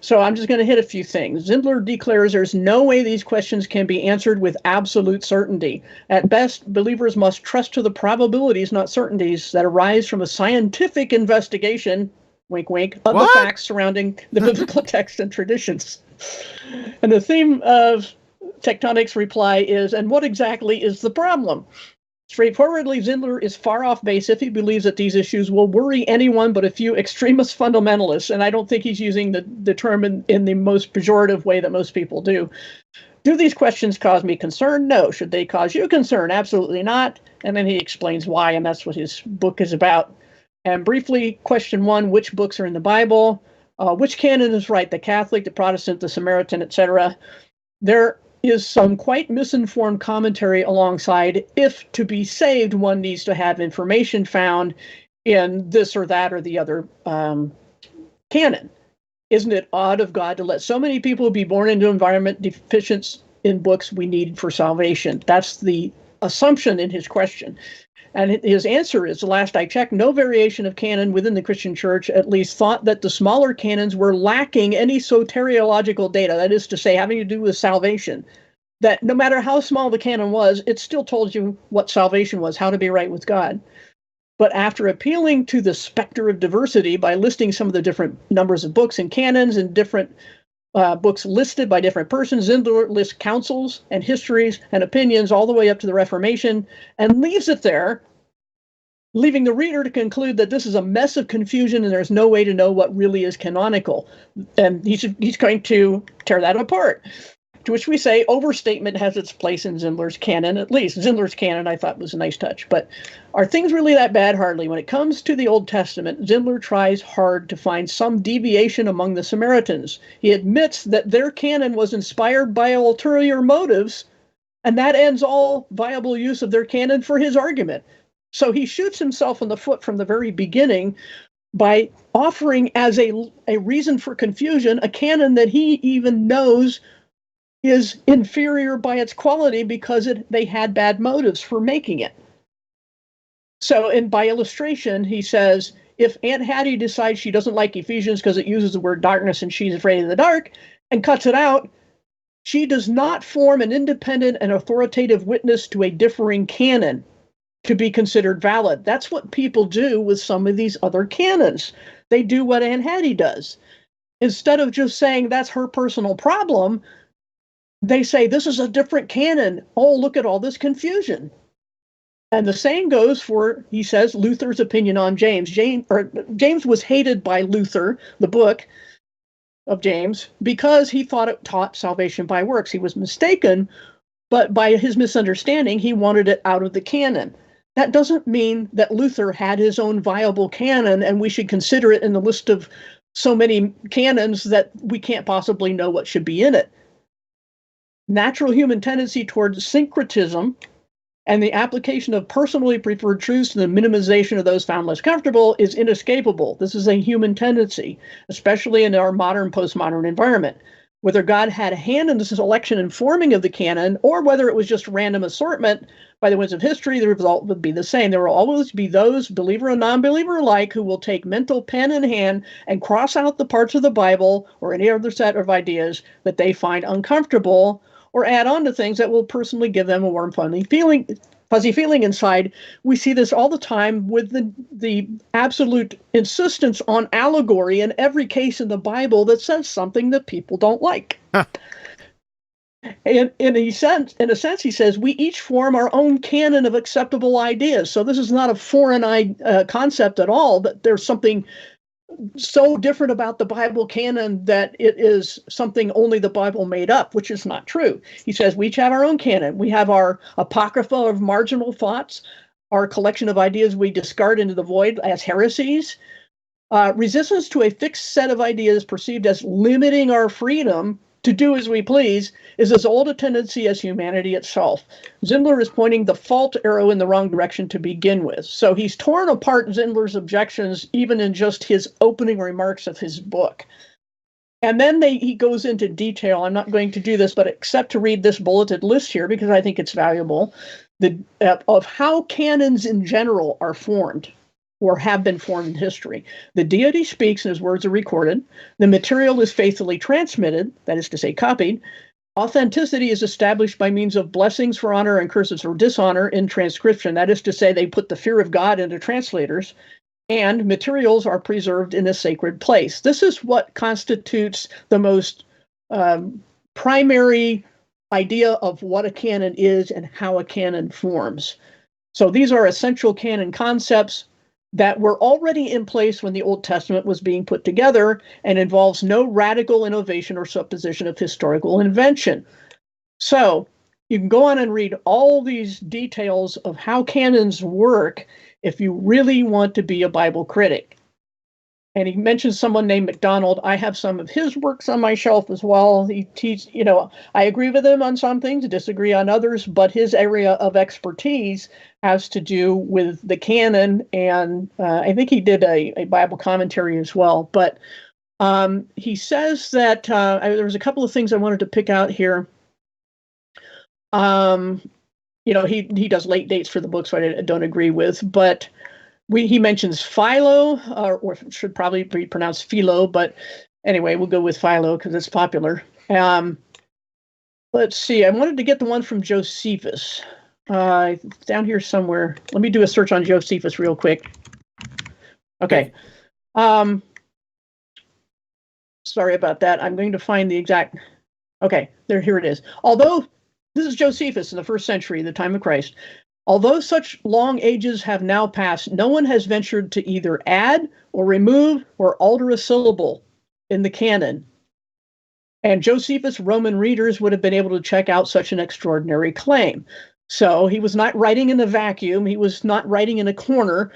So I'm just going to hit a few things. Zindler declares there's no way these questions can be answered with absolute certainty. At best, believers must trust to the probabilities, not certainties, that arise from a scientific investigation, wink, wink, of the facts surrounding the biblical text and traditions. And the theme of Tectonic's reply is, and what exactly is the problem? Straightforwardly, Zindler is far off base if he believes that these issues will worry anyone but a few extremist fundamentalists, and I don't think he's using the term in the most pejorative way that most people do. Do these questions cause me concern? No. Should they cause you concern? Absolutely not. And then he explains why, and that's what his book is about. And briefly, question 1, which books are in the Bible? Which canon is right? The Catholic, the Protestant, the Samaritan, etc. There is some quite misinformed commentary alongside, if to be saved, one needs to have information found in this or that or the other canon. Isn't it odd of God to let so many people be born into an environment deficient in books we need for salvation? That's the assumption in his question. And his answer is, the last I checked, no variation of canon within the Christian church at least thought that the smaller canons were lacking any soteriological data, that is to say, having to do with salvation. That no matter how small the canon was, it still told you what salvation was, how to be right with God. But after appealing to the specter of diversity by listing some of the different numbers of books and canons and different books listed by different persons, Zindler lists councils and histories and opinions all the way up to the Reformation and leaves it there, leaving the reader to conclude that this is a mess of confusion and there's no way to know what really is canonical. And he's going to tear that apart. To which we say overstatement has its place in Zindler's canon, at least. Zindler's canon I thought was a nice touch. But are things really that bad? Hardly. When it comes to the Old Testament, Zindler tries hard to find some deviation among the Samaritans. He admits that their canon was inspired by ulterior motives, and that ends all viable use of their canon for his argument. So he shoots himself in the foot from the very beginning by offering as a reason for confusion a canon that he even knows is inferior by its quality because they had bad motives for making it. So, and by illustration, he says, if Aunt Hattie decides she doesn't like Ephesians because it uses the word darkness and she's afraid of the dark and cuts it out, she does not form an independent and authoritative witness to a differing canon to be considered valid. That's what people do with some of these other canons. They do what Aunt Hattie does. Instead of just saying that's her personal problem, they say, this is a different canon. Oh, look at all this confusion. And the same goes for, he says, Luther's opinion on James. James was hated by Luther, the book of James, because he thought it taught salvation by works. He was mistaken, but by his misunderstanding, he wanted it out of the canon. That doesn't mean that Luther had his own viable canon and we should consider it in the list of so many canons that we can't possibly know what should be in it. Natural human tendency towards syncretism and the application of personally preferred truths to the minimization of those found less comfortable is inescapable. This is a human tendency, especially in our modern postmodern environment. Whether God had a hand in the selection and forming of the canon, or whether it was just random assortment by the winds of history, the result would be the same. There will always be those, believer and non-believer alike, who will take mental pen in hand and cross out the parts of the Bible or any other set of ideas that they find uncomfortable, or add on to things that will personally give them a warm, fuzzy feeling inside. We see this all the time with the absolute insistence on allegory in every case in the Bible that says something that people don't like. And in a sense, he says, we each form our own canon of acceptable ideas. So this is not a foreign concept at all, that there's something so different about the Bible canon that it is something only the Bible made up, which is not true. He says we each have our own canon. We have our apocrypha of marginal thoughts, our collection of ideas we discard into the void as heresies. Resistance to a fixed set of ideas perceived as limiting our freedom to do as we please is as old a tendency as humanity itself. Zindler is pointing the fault arrow in the wrong direction to begin with. So he's torn apart Zindler's objections even in just his opening remarks of his book. And then he goes into detail. I'm not going to do this, but except to read this bulleted list here because I think it's valuable, of how canons in general are formed or have been formed in history. The deity speaks and his words are recorded. The material is faithfully transmitted, that is to say, copied. Authenticity is established by means of blessings for honor and curses for dishonor in transcription. That is to say, they put the fear of God into translators. And materials are preserved in a sacred place. This is what constitutes the most primary idea of what a canon is and how a canon forms. So these are essential canon concepts that were already in place when the Old Testament was being put together and involves no radical innovation or supposition of historical invention. So you can go on and read all these details of how canons work if you really want to be a Bible critic. And he mentions someone named MacDonald. I have some of his works on my shelf as well. He's, I agree with him on some things, disagree on others, but his area of expertise has to do with the canon. And I think he did a Bible commentary as well. But he says that there was a couple of things I wanted to pick out here. He does late dates for the book, so I don't agree with, but he mentions Philo, or should probably be pronounced Philo, but anyway, we'll go with Philo because it's popular. Let's see. I wanted to get the one from Josephus. Down here somewhere. Let me do a search on Josephus real quick. Okay. Sorry about that. I'm going to find the exact... Okay, here it is. Although, this is Josephus in the 1st century, the time of Christ. Although such long ages have now passed, no one has ventured to either add or remove or alter a syllable in the canon. And Josephus' Roman readers would have been able to check out such an extraordinary claim. So he was not writing in a vacuum. He was not writing in a corner.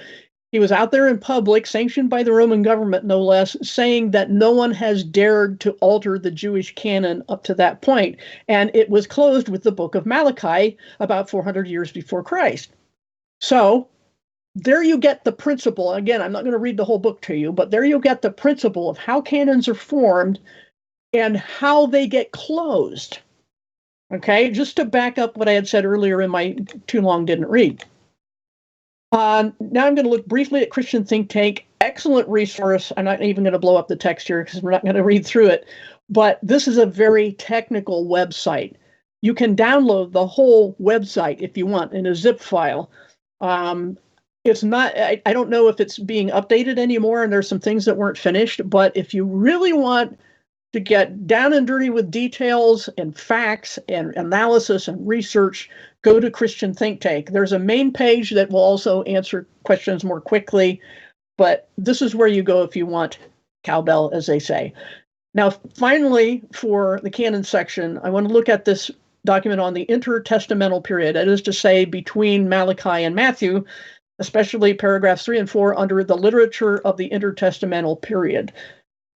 He was out there in public, sanctioned by the Roman government, no less, saying that no one has dared to alter the Jewish canon up to that point. And it was closed with the book of Malachi about 400 years before Christ. So there you get the principle. Again, I'm not going to read the whole book to you, but there you get the principle of how canons are formed and how they get closed. Okay, just to back up what I had said earlier in my Too Long Didn't Read. Now I'm going to look briefly at Christian Think Tank. Excellent resource. I'm not even going to blow up the text here because we're not going to read through it. But this is a very technical website. You can download the whole website if you want in a zip file. It's not, I don't know if it's being updated anymore, and there's some things that weren't finished. But if you really want to get down and dirty with details and facts and analysis and research, go to Christian Think Tank. There's a main page that will also answer questions more quickly, but this is where you go if you want cowbell, as they say. Now, finally, for the canon section, I want to look at this document on the intertestamental period, that is to say, between Malachi and Matthew, especially paragraphs 3 and 4 under the literature of the intertestamental period.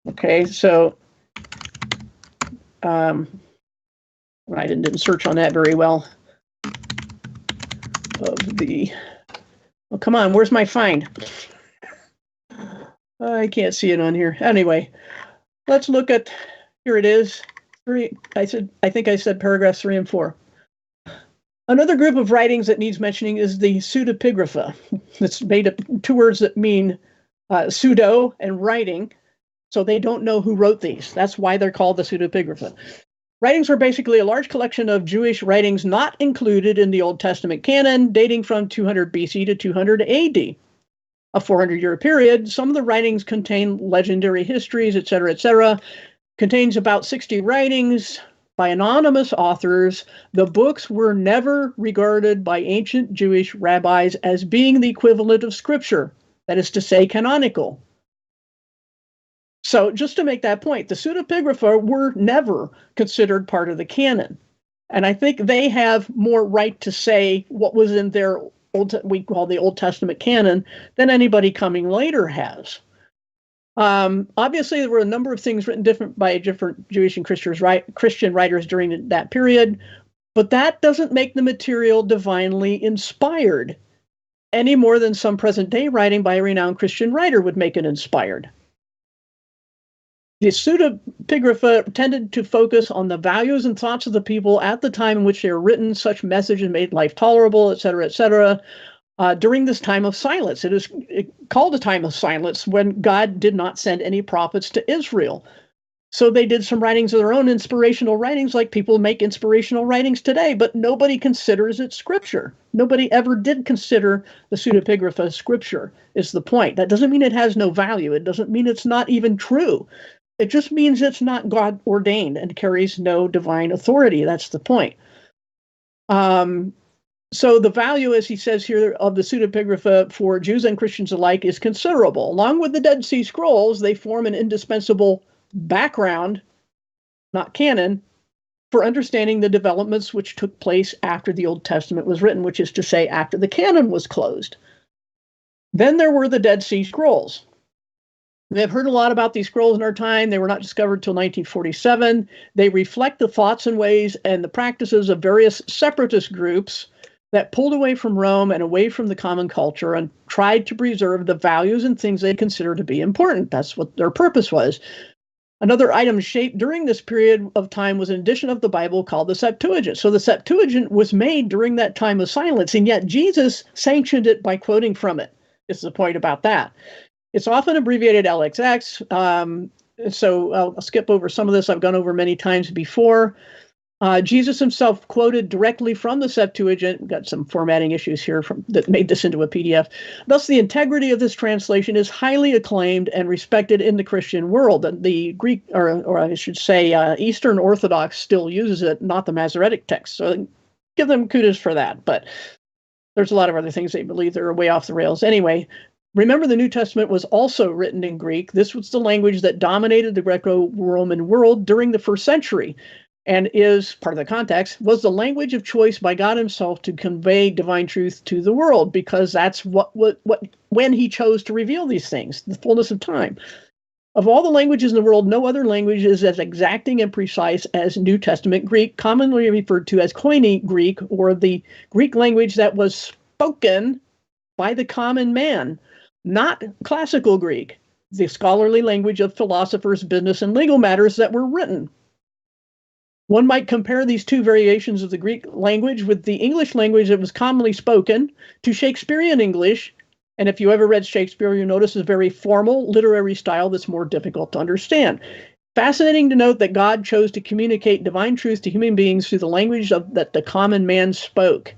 Okay, so I didn't search on that very well. Oh, come on, where's my find? I can't see it on here. Anyway, let's look at, here it is. I think I said paragraphs 3 and 4. Another group of writings that needs mentioning is the pseudepigrapha. It's made up 2 words that mean pseudo and writing. So they don't know who wrote these. That's why they're called the pseudepigrapha. Writings were basically a large collection of Jewish writings not included in the Old Testament canon, dating from 200 BC to 200 AD. A 400-year period. Some of the writings contain legendary histories, etc., contains about 60 writings by anonymous authors. The books were never regarded by ancient Jewish rabbis as being the equivalent of scripture, that is to say, canonical. So just to make that point, the pseudepigrapha were never considered part of the canon. And I think they have more right to say what was in their we call the Old Testament canon than anybody coming later has. Obviously, there were a number of things written by different Jewish and Christian writers during that period, but that doesn't make the material divinely inspired any more than some present-day writing by a renowned Christian writer would make it inspired. The pseudepigrapha tended to focus on the values and thoughts of the people at the time in which they were written. Such messages made life tolerable, etc., during this time of silence. It is called a time of silence when God did not send any prophets to Israel. So they did some writings of their own, inspirational writings, like people make inspirational writings today, but nobody considers it scripture. Nobody ever did consider the pseudepigrapha scripture, is the point. That doesn't mean it has no value. It doesn't mean it's not even true. It just means it's not God ordained and carries no divine authority. That's the point. So the value, as he says here, of the pseudepigrapha for Jews and Christians alike is considerable. Along with the Dead Sea Scrolls, they form an indispensable background, not canon, for understanding the developments which took place after the Old Testament was written, which is to say, after the canon was closed. Then there were the Dead Sea Scrolls. We have heard a lot about these scrolls in our time. They were not discovered until 1947. They reflect the thoughts and ways and the practices of various separatist groups that pulled away from Rome and away from the common culture and tried to preserve the values and things they consider to be important. That's what their purpose was. Another item shaped during this period of time was an edition of the Bible called the Septuagint. So the Septuagint was made during that time of silence, and yet Jesus sanctioned it by quoting from it. Is the point about that. It's often abbreviated LXX, so I'll skip over some of this. I've gone over many times before. Jesus himself quoted directly from the Septuagint. We've got some formatting issues here that made this into a PDF. Thus, the integrity of this translation is highly acclaimed and respected in the Christian world. The Greek, or I should say, Eastern Orthodox still uses it, not the Masoretic text. So give them kudos for that. But there's a lot of other things they believe that are way off the rails. Anyway, remember the New Testament was also written in Greek. This was the language that dominated the Greco-Roman world during the first century, and is, part of the context, was the language of choice by God himself to convey divine truth to the world, because that's when he chose to reveal these things, the fullness of time. Of all the languages in the world, no other language is as exacting and precise as New Testament Greek, commonly referred to as Koine Greek, or the Greek language that was spoken by the common man, not classical Greek, the scholarly language of philosophers, business, and legal matters that were written. One might compare these two variations of the Greek language with the English language that was commonly spoken to Shakespearean English. And if you ever read Shakespeare, you notice a very formal literary style that's more difficult to understand. Fascinating to note that God chose to communicate divine truth to human beings through the language that the common man spoke,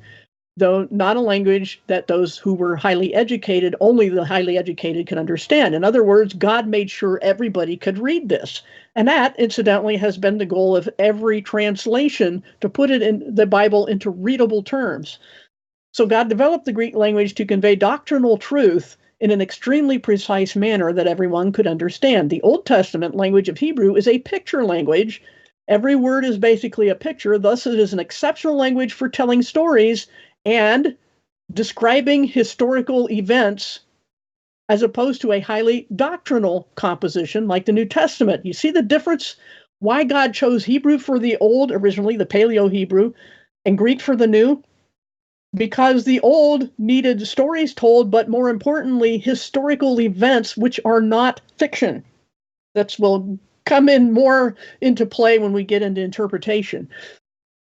though not a language that those who were highly educated, only the highly educated, could understand. In other words, God made sure everybody could read this. And that, incidentally, has been the goal of every translation, to put it in the Bible into readable terms. So God developed the Greek language to convey doctrinal truth in an extremely precise manner that everyone could understand. The Old Testament language of Hebrew is a picture language. Every word is basically a picture. Thus, it is an exceptional language for telling stories and describing historical events, as opposed to a highly doctrinal composition like the New Testament. You see the difference? Why God chose Hebrew for the old, originally the Paleo-Hebrew, and Greek for the new? because the old needed stories told, but more importantly, historical events which are not fiction. That will come in more into play when we get into interpretation.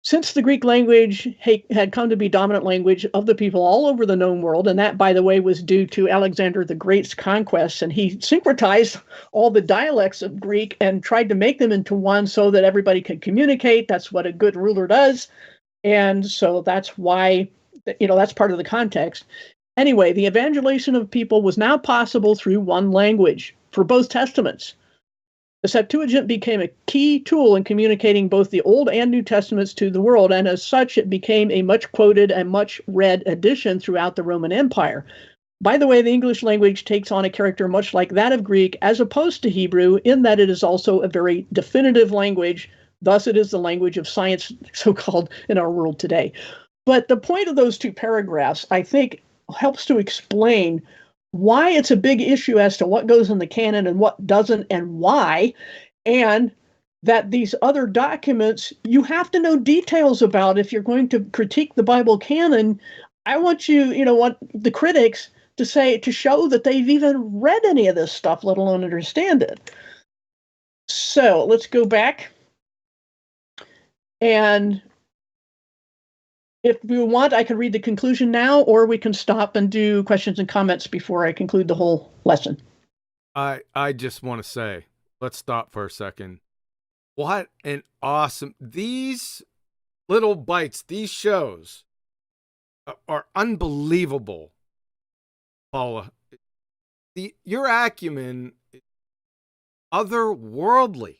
Since the Greek language had come to be dominant language of the people all over the known world, and that, by the way, was due to Alexander the Great's conquests, and he syncretized all the dialects of Greek and tried to make them into one so that everybody could communicate. That's what a good ruler does. And so that's why, that's part of the context. Anyway, the evangelization of people was now possible through one language for both testaments. The Septuagint became a key tool in communicating both the Old and New Testaments to the world, and as such, it became a much quoted and much read edition throughout the Roman Empire. By the way, the English language takes on a character much like that of Greek, as opposed to Hebrew, in that it is also a very definitive language. Thus, it is the language of science, so-called, in our world today. But the point of those two paragraphs, I think, helps to explain why it's a big issue as to what goes in the canon and what doesn't and why, and that these other documents you have to know details about if you're going to critique the Bible canon. I want want the critics to show that they've even read any of this stuff, let alone understand it. So let's go back. And if we want, I can read the conclusion now, or we can stop and do questions and comments before I conclude the whole lesson. I just want to say, let's stop for a second. What an awesome, these little bites, these shows are unbelievable, Paula. Your acumen is otherworldly.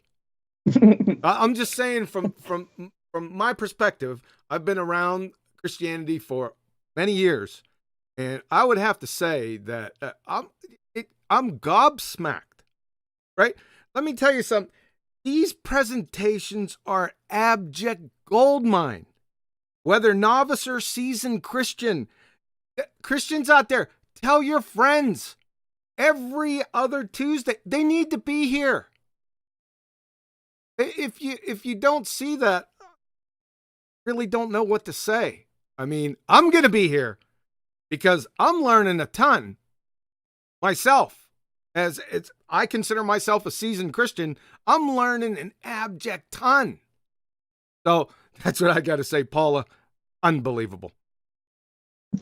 I'm just saying from my perspective, I've been around Christianity for many years, and I would have to say that I'm gobsmacked, right? Let me tell you something. These presentations are abject goldmine. Whether novice or seasoned Christians out there, tell your friends every other Tuesday, they need to be here. If you don't see that, really don't know what to say. I mean, I'm going to be here because I'm learning a ton myself. As I consider myself a seasoned Christian, I'm learning an abject ton. So that's what I got to say, Paula. Unbelievable.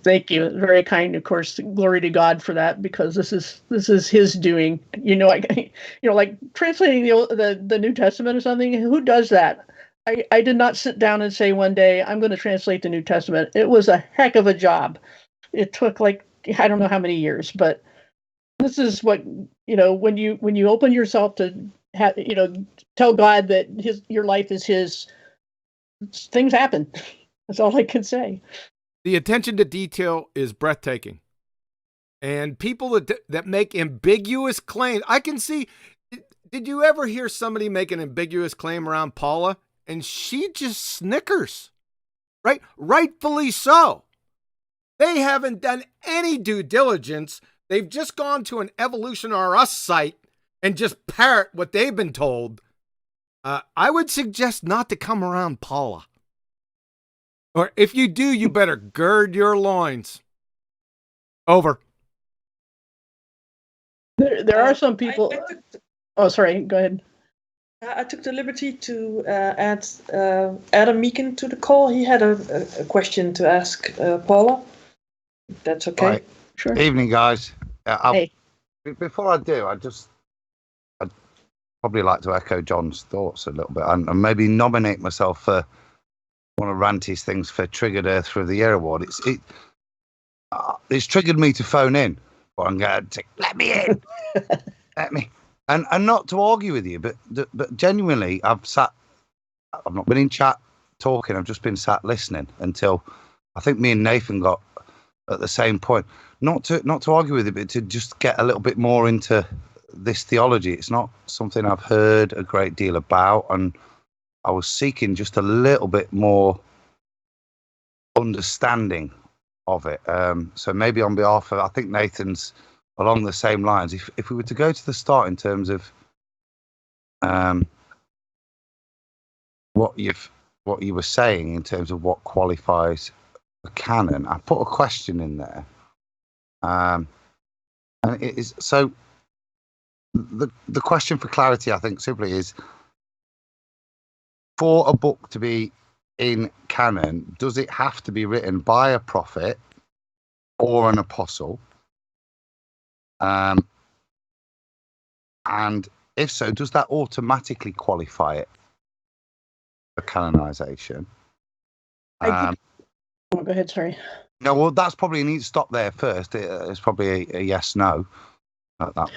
Thank you. Very kind. Of course, glory to God for that, because this is His doing. Like translating the New Testament or something. Who does that? I did not sit down and say one day, I'm going to translate the New Testament. It was a heck of a job. It took I don't know how many years, but this is what, when you open yourself to tell God that your life is His, things happen. That's all I can say. The attention to detail is breathtaking. And people that make ambiguous claims, I can see, did you ever hear somebody make an ambiguous claim around Paula? And she just snickers, right? Rightfully so. They haven't done any due diligence. They've just gone to an Evolution R Us site and just parrot what they've been told. I would suggest not to come around Paula. Or if you do, you better gird your loins. Over. There are some people. Oh, sorry. Go ahead. I took the liberty to add Adam Meakin to the call. He had a question to ask Paula. If that's okay. Right. Sure. Evening, guys. Hey. Before I do, I'd probably like to echo John's thoughts a little bit and maybe nominate myself for one of Ranty's things for Triggered Earth for the Year Award. It's triggered me to phone in, but I'm going to let me in. Let me. And not to argue with you, but genuinely, I've not been in chat talking. I've just been sat listening until I think me and Nathan got at the same point. Not to argue with you, but to just get a little bit more into this theology. It's not something I've heard a great deal about, and I was seeking just a little bit more understanding of it. So maybe on behalf of, I think Nathan's along the same lines. If we were to go to the start in terms of what you were saying in terms of what qualifies the canon, I put a question in there. And it is so. The question for clarity, I think, simply is, for a book to be in canon, does it have to be written by a prophet or an apostle? And if so, does that automatically qualify it for canonization? Oh, go ahead, sorry. No, well, that's probably, need to stop there first. It's probably a yes, no. Like that.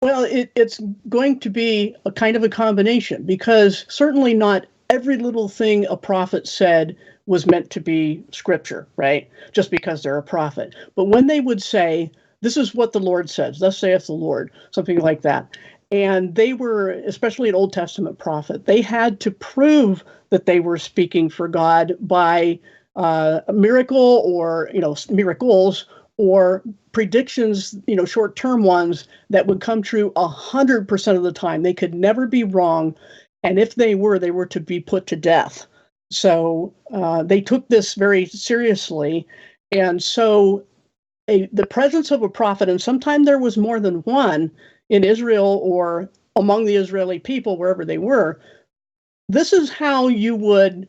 Well, it's going to be a kind of a combination, because certainly not every little thing a prophet said was meant to be scripture, right? Just because they're a prophet. But when they would say, this is what the Lord says, thus saith the Lord, something like that. And they were, especially an Old Testament prophet, they had to prove that they were speaking for God by a miracle or, miracles or predictions, short-term ones that would come true 100% of the time. They could never be wrong. And if they were to be put to death. So they took this very seriously. And so the presence of a prophet, and sometimes there was more than one in Israel or among the Israeli people, wherever they were, this is how you would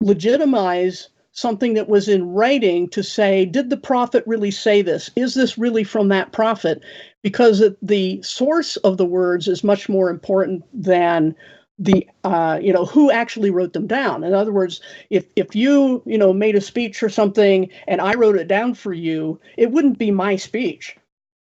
legitimize something that was in writing to say, did the prophet really say this? Is this really from that prophet? Because the source of the words is much more important than the who actually wrote them down. In other words, if you made a speech or something and I wrote it down for you, it wouldn't be my speech.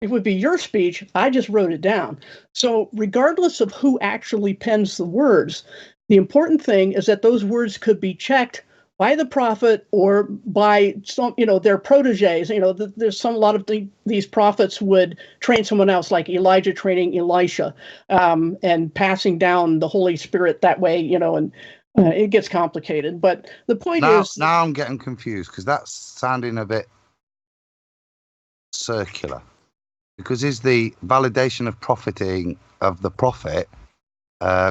It would be your speech. I just wrote it down. So regardless of who actually pens the words, the important thing is that those words could be checked by the prophet or by some, their proteges. There's a lot of these prophets would train someone else, like Elijah training Elisha, and passing down the Holy Spirit that way, and it gets complicated. But the point is... Now I'm getting confused, because that's sounding a bit circular. Because is the validation of propheting of the prophet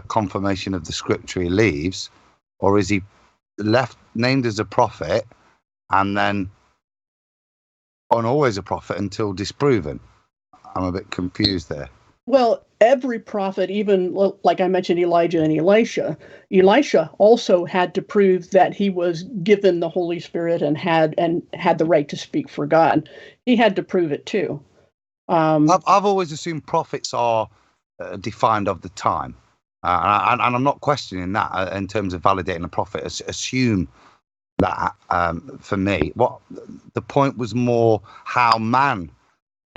confirmation of the scripture he leaves, or is he left named as a prophet and then always a prophet until disproven? I'm a bit confused there. Well, every prophet, even like I mentioned Elijah and Elisha also had to prove that he was given the Holy Spirit and had the right to speak for God. He had to prove it too. I've always assumed prophets are defined of the time. And I'm not questioning that in terms of validating a prophet. Assume that for me. What the point was more how man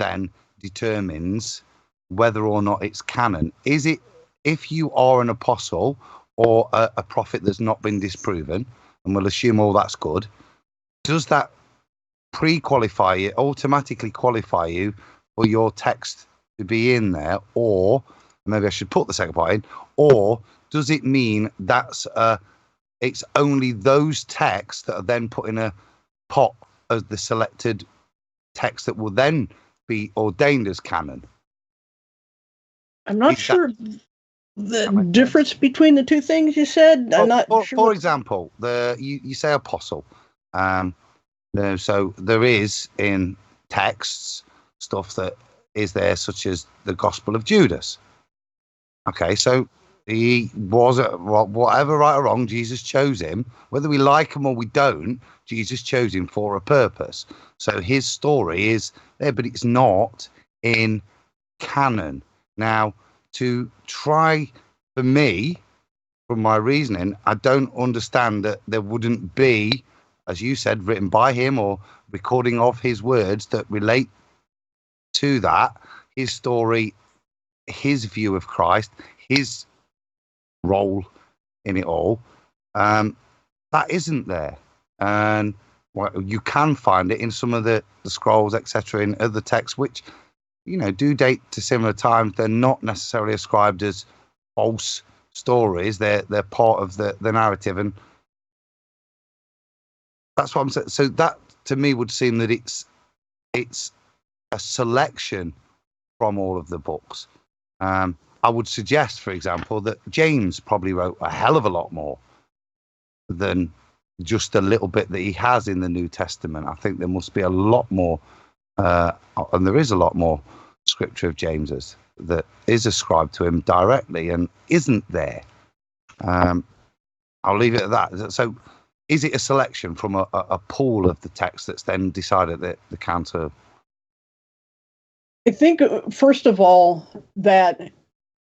then determines whether or not it's canon. Is it if you are an apostle or a prophet that's not been disproven, and we'll assume all that's good, does that pre-qualify you, automatically qualify you for your text to be in there? Or maybe I should put the second part in, or does it mean that's it's only those texts that are then put in a pot as the selected text that will then be ordained as canon? I'm not sure the difference between the two things you said. I'm not sure. For example, you say apostle. So there is in texts stuff that is there, such as the Gospel of Judas. Okay, so he was, whatever right or wrong, Jesus chose him. Whether we like him or we don't, Jesus chose him for a purpose. So his story is there, but it's not in canon. Now, to try, for me, from my reasoning, I don't understand that there wouldn't be, as you said, written by him or recording of his words that relate to that, his story, his view of Christ, his role in it all. That isn't there. And you can find it in some of the scrolls, etc., in other texts, which, do date to similar times. They're not necessarily ascribed as false stories. They're part of the narrative. And that's what I'm saying. So that, to me, would seem that it's a selection from all of the books. I would suggest, for example, that James probably wrote a hell of a lot more than just a little bit that he has in the New Testament. I think there must be a lot more, and there is a lot more scripture of James's that is ascribed to him directly and isn't there. I'll leave it at that. So is it a selection from a pool of the text that's then decided that the counter? I think, first of all, that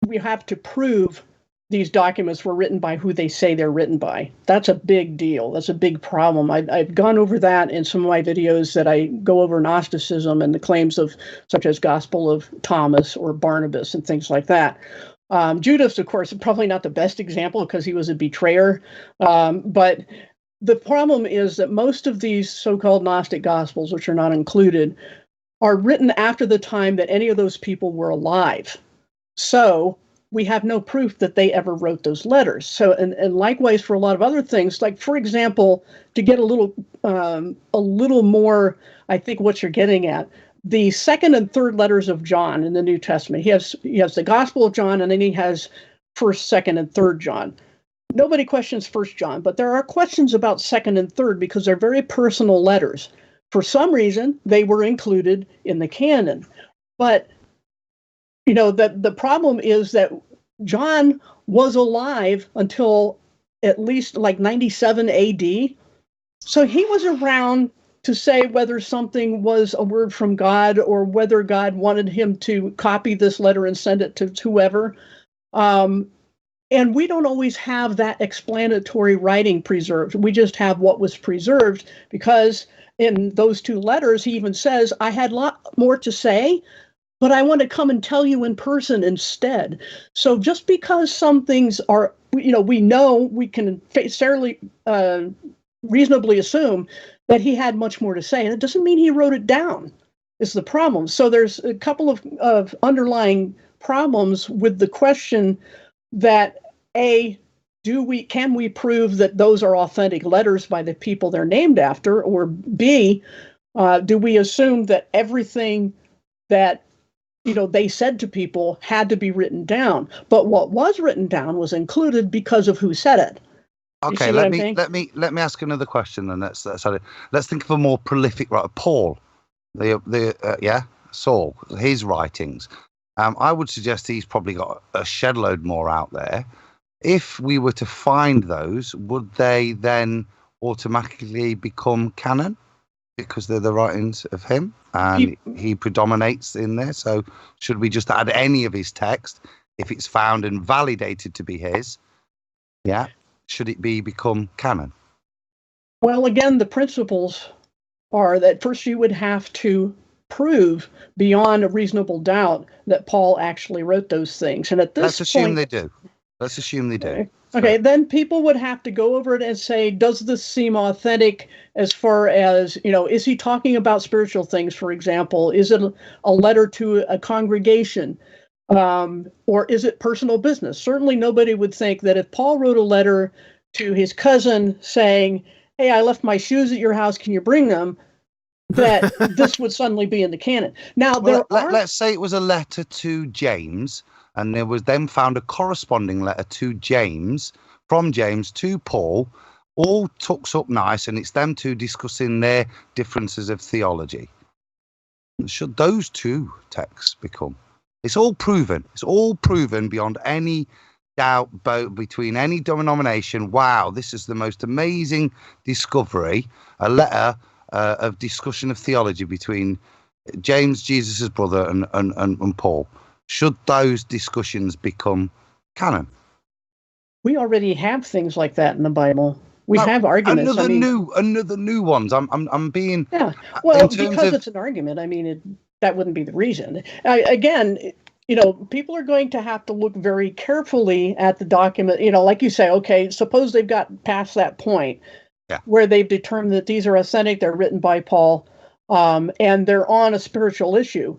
we have to prove these documents were written by who they say they're written by. That's a big deal. That's a big problem. I've gone over that in some of my videos that I go over Gnosticism and the claims of such as Gospel of Thomas or Barnabas and things like that. Judas, of course, is probably not the best example because he was a betrayer. But the problem is that most of these so-called Gnostic Gospels, which are not included, are written after the time that any of those people were alive. So we have no proof that they ever wrote those letters. So, and likewise for a lot of other things, like, for example, to get a little more, I think what you're getting at, the second and third letters of John in the New Testament. He has the Gospel of John, and then he has 1st, 2nd, and 3rd John. Nobody questions 1st John, but there are questions about 2nd and 3rd because they're very personal letters. For some reason, they were included in the canon. But the problem is that John was alive until at least like 97 AD. So he was around to say whether something was a word from God or whether God wanted him to copy this letter and send it to whoever. And we don't always have that explanatory writing preserved. We just have what was preserved because in those 2 letters, he even says, I had a lot more to say, but I want to come and tell you in person instead. So just because some things are, we know, we can fairly reasonably assume that he had much more to say. And it doesn't mean he wrote it down, is the problem. So there's a couple of underlying problems with the question that, A, can we prove that those are authentic letters by the people they're named after? Or B, do we assume that everything that they said to people had to be written down, but what was written down was included because of who said it. Okay, let me ask another question then. Let's think of a more prolific writer, Paul, Saul, his writings. I would suggest he's probably got a shed load more out there. If we were to find those, would they then automatically become canon? Because they're the writings of him and he predominates in there. So should we just add any of his text if it's found and validated to be his? Yeah. Should it become canon? Well, again, the principles are that first you would have to prove beyond a reasonable doubt that Paul actually wrote those things. And at this Let's assume they do. Let's assume they do. Okay, then people would have to go over it and say, does this seem authentic as far as, is he talking about spiritual things, for example? Is it a letter to a congregation? Or is it personal business? Certainly nobody would think that if Paul wrote a letter to his cousin saying, hey, I left my shoes at your house, can you bring them? That this would suddenly be in the canon. Now, let's say it was a letter to James, and there was then found a corresponding letter to James, from James to Paul, all tucks up nice, and it's them two discussing their differences of theology. Should those 2 texts become? It's all proven. It's all proven beyond any doubt between any denomination. Wow, this is the most amazing discovery, a letter of discussion of theology between James, Jesus' brother, and Paul. Should those discussions become canon? We already have things like that in the Bible. We have arguments. Another new ones. I'm being Well, because it's an argument. That wouldn't be the reason. Again, people are going to have to look very carefully at the document. Like you say, okay, suppose they've got past that point where they've determined that these are authentic. They're written by Paul, and they're on a spiritual issue.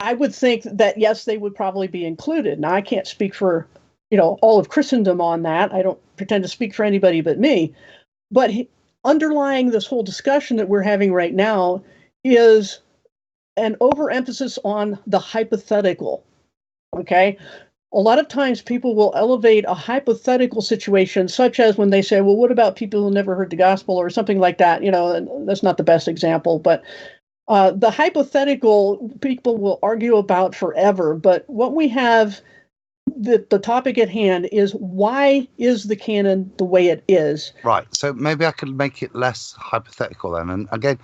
I would think that, yes, they would probably be included. Now, I can't speak for, all of Christendom on that. I don't pretend to speak for anybody but me. But underlying this whole discussion that we're having right now is an overemphasis on the hypothetical. Okay? a lot of times people will elevate a hypothetical situation, such as when they say, well, what about people who never heard the gospel or something like that? You know, and that's not the best example, but the hypothetical people will argue about forever. But what we have, the topic at hand is, why is the canon the way it is? Right. So maybe I could make it less hypothetical then. And again,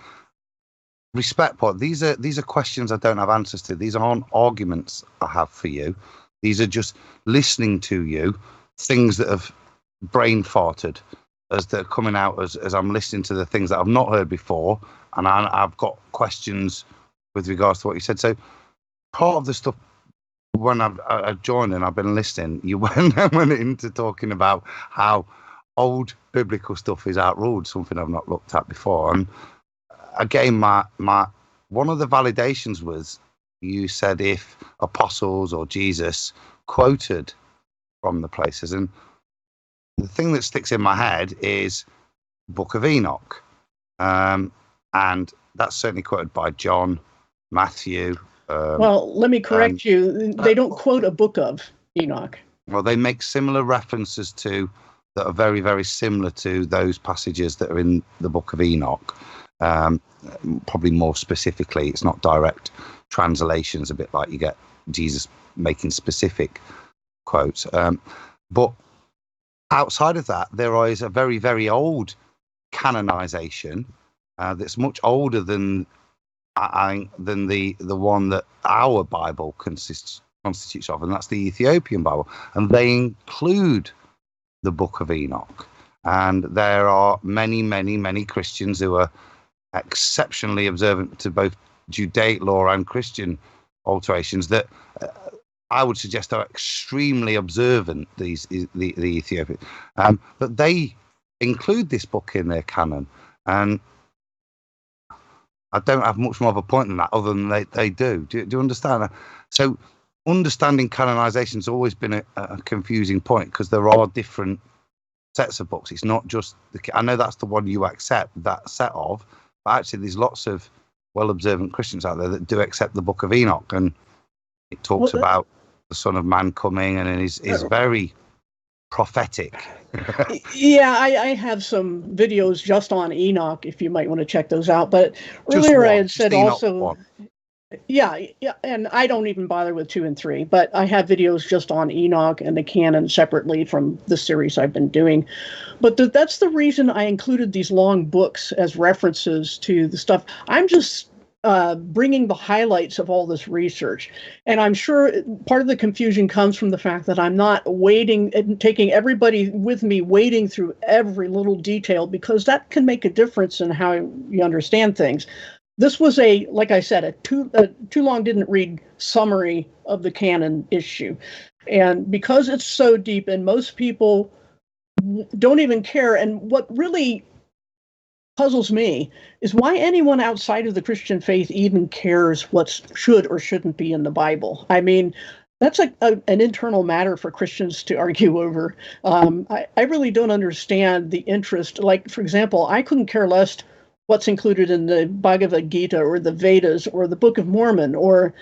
respect point. These are questions I don't have answers to. These aren't arguments I have for you. These are just listening to you, things that have brain farted as they're coming out as I'm listening to the things that I've not heard before, and I've got questions with regards to what you said. So part of the stuff, when I joined and I've been listening, you went into talking about how old biblical stuff is outruled, something I've not looked at before. And again, my one of the validations was, you said if apostles or Jesus quoted from the places, and the thing that sticks in my head is Book of Enoch, and that's certainly quoted by John, Matthew. Well, let me correct you. They don't quote a book of Enoch. Well, they make similar references to that are very, very similar to those passages that are in the Book of Enoch. Probably more specifically, it's not direct translations, a bit like you get Jesus making specific quotes. But outside of that, there is a very, very old canonization that's much older than the one that our Bible constitutes of, and that's the Ethiopian Bible, and they include the Book of Enoch. And there are many, many, many Christians who are exceptionally observant to both Judaic law and Christian alterations that I would suggest are extremely observant, the Ethiopian, but they include this book in their canon, and I don't have much more of a point than that, other than they do. Do you understand? So understanding canonization has always been a confusing point, because there are different sets of books. It's not just I know that's the one you accept, that set of, but actually there's lots of well-observant Christians out there that do accept the Book of Enoch, and it talks about the Son of Man coming, and is very prophetic. Yeah, I have some videos just on Enoch, if you might want to check those out. But earlier I had said also, yeah, and I don't even bother with 2 and 3, but I have videos just on Enoch and the canon separately from the series I've been doing. But that's the reason I included these long books as references to the stuff. I'm just bringing the highlights of all this research. And I'm sure part of the confusion comes from the fact that I'm not waiting and taking everybody with me, wading through every little detail, because that can make a difference in how you understand things. This was like I said, a too long didn't read summary of the canon issue. And because it's so deep and most people don't even care, and what really puzzles me is why anyone outside of the Christian faith even cares what should or shouldn't be in the Bible. I mean, that's an internal matter for Christians to argue over. I really don't understand the interest. Like, for example, I couldn't care less what's included in the Bhagavad Gita or the Vedas or the Book of Mormon or,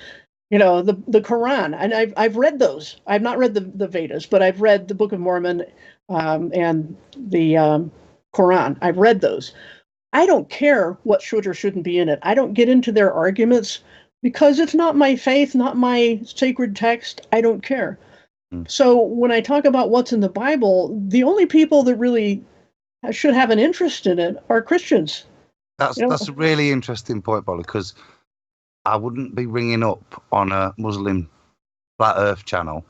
the Quran. And I've read those. I've not read the Vedas, but I've read the Book of Mormon and the Quran. I've read those. I don't care what should or shouldn't be in it. I don't get into their arguments because it's not my faith, not my sacred text. I don't care. So when I talk about what's in the Bible, the only people that really should have an interest in it are Christians. That's a really interesting point, Bolly, because I wouldn't be ringing up on a Muslim Flat Earth channel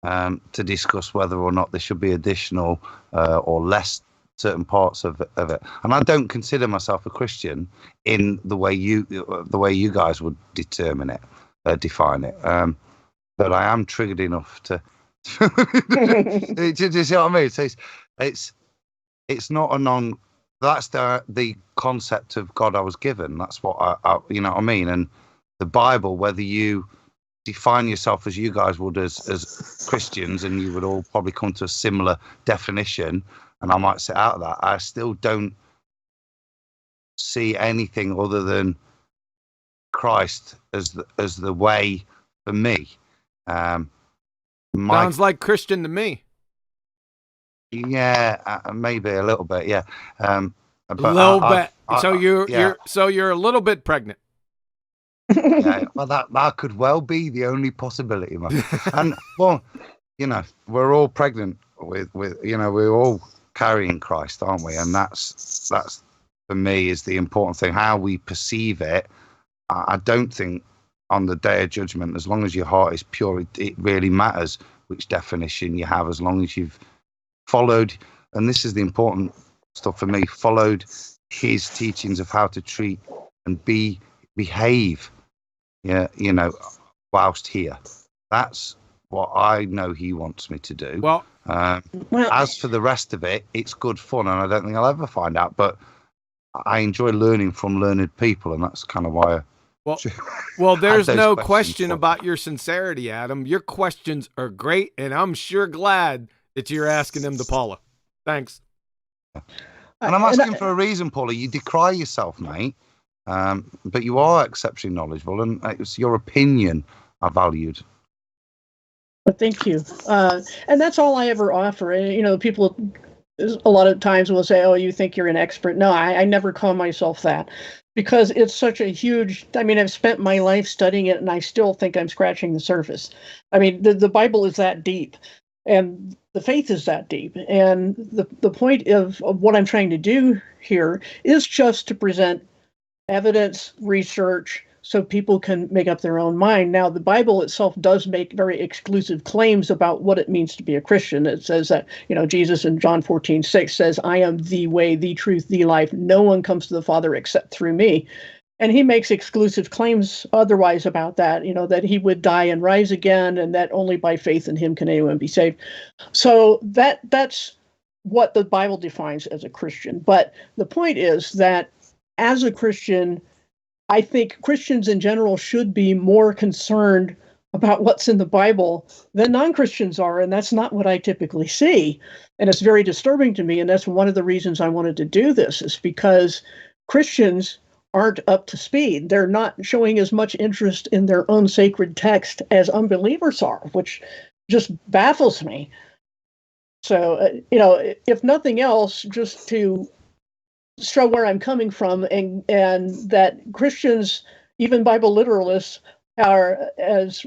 to discuss whether or not there should be additional or less certain parts of it. And I don't consider myself a Christian in the way you guys would define it. But I am triggered enough to. Do you see what I mean? So it's not a non. That's the concept of God I was given. That's what I you know what I mean. And the Bible, whether you define yourself as you guys would as Christians, and you would all probably come to a similar definition, and I might sit out of that, I still don't see anything other than Christ as the way for me. Sounds like Christian to me. Yeah, maybe a little bit. Yeah, A little bit. So you're a little bit pregnant. Yeah, well, that could well be the only possibility, man. And well, we're all pregnant with we're all carrying Christ, aren't we? And that's for me is the important thing. How we perceive it. I don't think on the day of judgment, as long as your heart is pure, it really matters which definition you have, as long as you've followed, and this is the important stuff for me, followed his teachings of how to treat and behave, whilst here. That's what I know he wants me to do. Well, as for the rest of it, it's good fun, and I don't think I'll ever find out, but I enjoy learning from learned people, and that's kind of why Well, there's no question about your sincerity, Adam. Your questions are great, and I'm sure glad that you're asking them to Paula. Thanks. And I'm asking for a reason, Paula. You decry yourself, mate, but you are exceptionally knowledgeable, and it's your opinion I valued. Well, thank you. And that's all I ever offer. People a lot of times will say, "Oh, you think you're an expert." No, I never call myself that. Because it's such a huge, I've spent my life studying it, and I still think I'm scratching the surface. The Bible is that deep, and the faith is that deep. And the point of what I'm trying to do here is just to present evidence, research, so people can make up their own mind. Now, the Bible itself does make very exclusive claims about what it means to be a Christian. It says that, Jesus in John 14:6 says, "I am the way, the truth, the life. No one comes to the Father except through me." And he makes exclusive claims otherwise about that, that he would die and rise again, and that only by faith in him can anyone be saved. So that's what the Bible defines as a Christian. But the point is that as a Christian, I think Christians in general should be more concerned about what's in the Bible than non-Christians are, and that's not what I typically see. And it's very disturbing to me, and that's one of the reasons I wanted to do this, is because Christians aren't up to speed. They're not showing as much interest in their own sacred text as unbelievers are, which just baffles me. So, if nothing else, just to show where I'm coming from, and that Christians, even Bible literalists, are as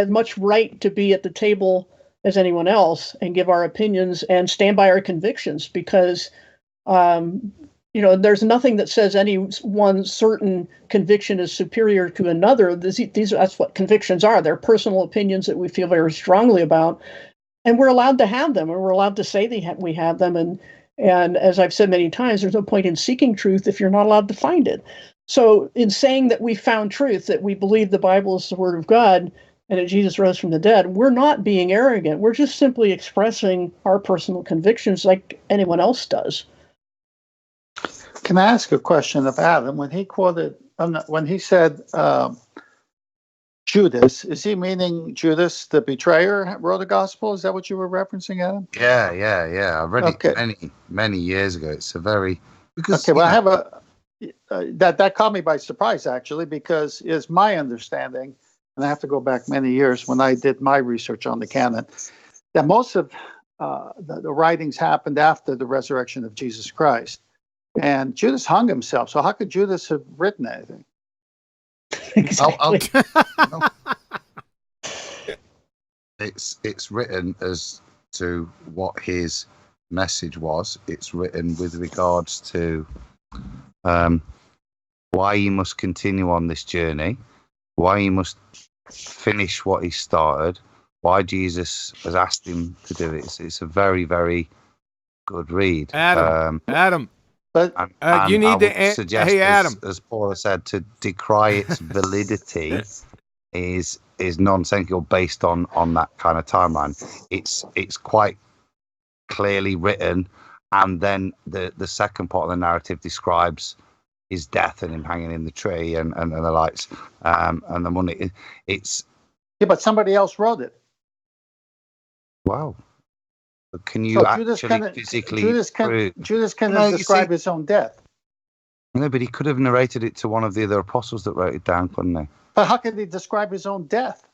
much right to be at the table as anyone else and give our opinions and stand by our convictions, because there's nothing that says any one certain conviction is superior to another. That's what convictions are. They're personal opinions that we feel very strongly about, and we're allowed to have them, and we're allowed to say we have them. And as I've said many times, there's no point in seeking truth if you're not allowed to find it. So in saying that we found truth, that we believe the Bible is the Word of God, and that Jesus rose from the dead, we're not being arrogant. We're just simply expressing our personal convictions like anyone else does. Can I ask a question of Adam? When he said Judas, is he meaning Judas, the betrayer, wrote the gospel? Is that what you were referencing, Adam? Yeah. I read it many years ago. It's a very I have that caught me by surprise, actually, because it's my understanding, and I have to go back many years when I did my research on the Canon, that most of the writings happened after the resurrection of Jesus Christ, and Judas hung himself. So how could Judas have written anything? Exactly. It's written as to what his message was. It's written with regards to why he must continue on this journey, why he must finish what he started, why Jesus has asked him to do it. It's a very, very good read. Adam, but you need to suggest, hey, Adam, as Paula said, to decry its validity is nonsensical based on that kind of timeline. It's quite clearly written, and then the second part of the narrative describes his death and him hanging in the tree and the lights and the money. But somebody else wrote it. Wow. But can you physically Judas can describe his own death? No, but he could have narrated it to one of the other apostles that wrote it down, couldn't he? But how can he describe his own death?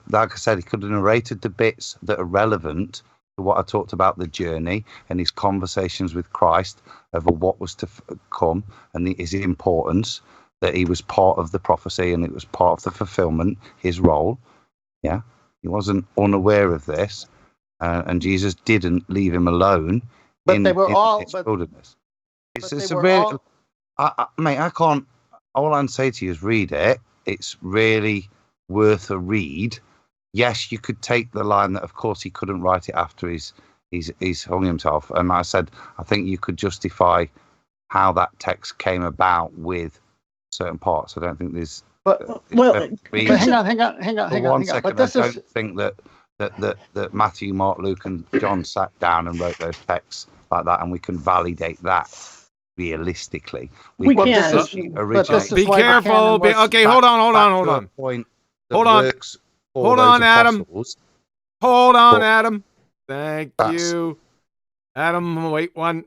like I said, he could have narrated the bits that are relevant to what I talked about, the journey and his conversations with Christ over what was to come and his importance, that he was part of the prophecy and it was part of the fulfillment, his role. Yeah, he wasn't unaware of this, and Jesus didn't leave him alone. But they were all. Wilderness. It's a were real. Mate, I can't. All I can say to you is read it. It's really worth a read. Yes, you could take the line that, of course, he couldn't write it after he's hung himself, and I said I think you could justify how that text came about with certain parts. I don't think there's. But hang on. But I don't think that Matthew, Mark, Luke, and John sat down and wrote those texts like that, and we can validate that realistically. We can. Be careful. Okay, hold on. Hold on, Adam. Hold on, Adam. Thank you, Adam. Wait one.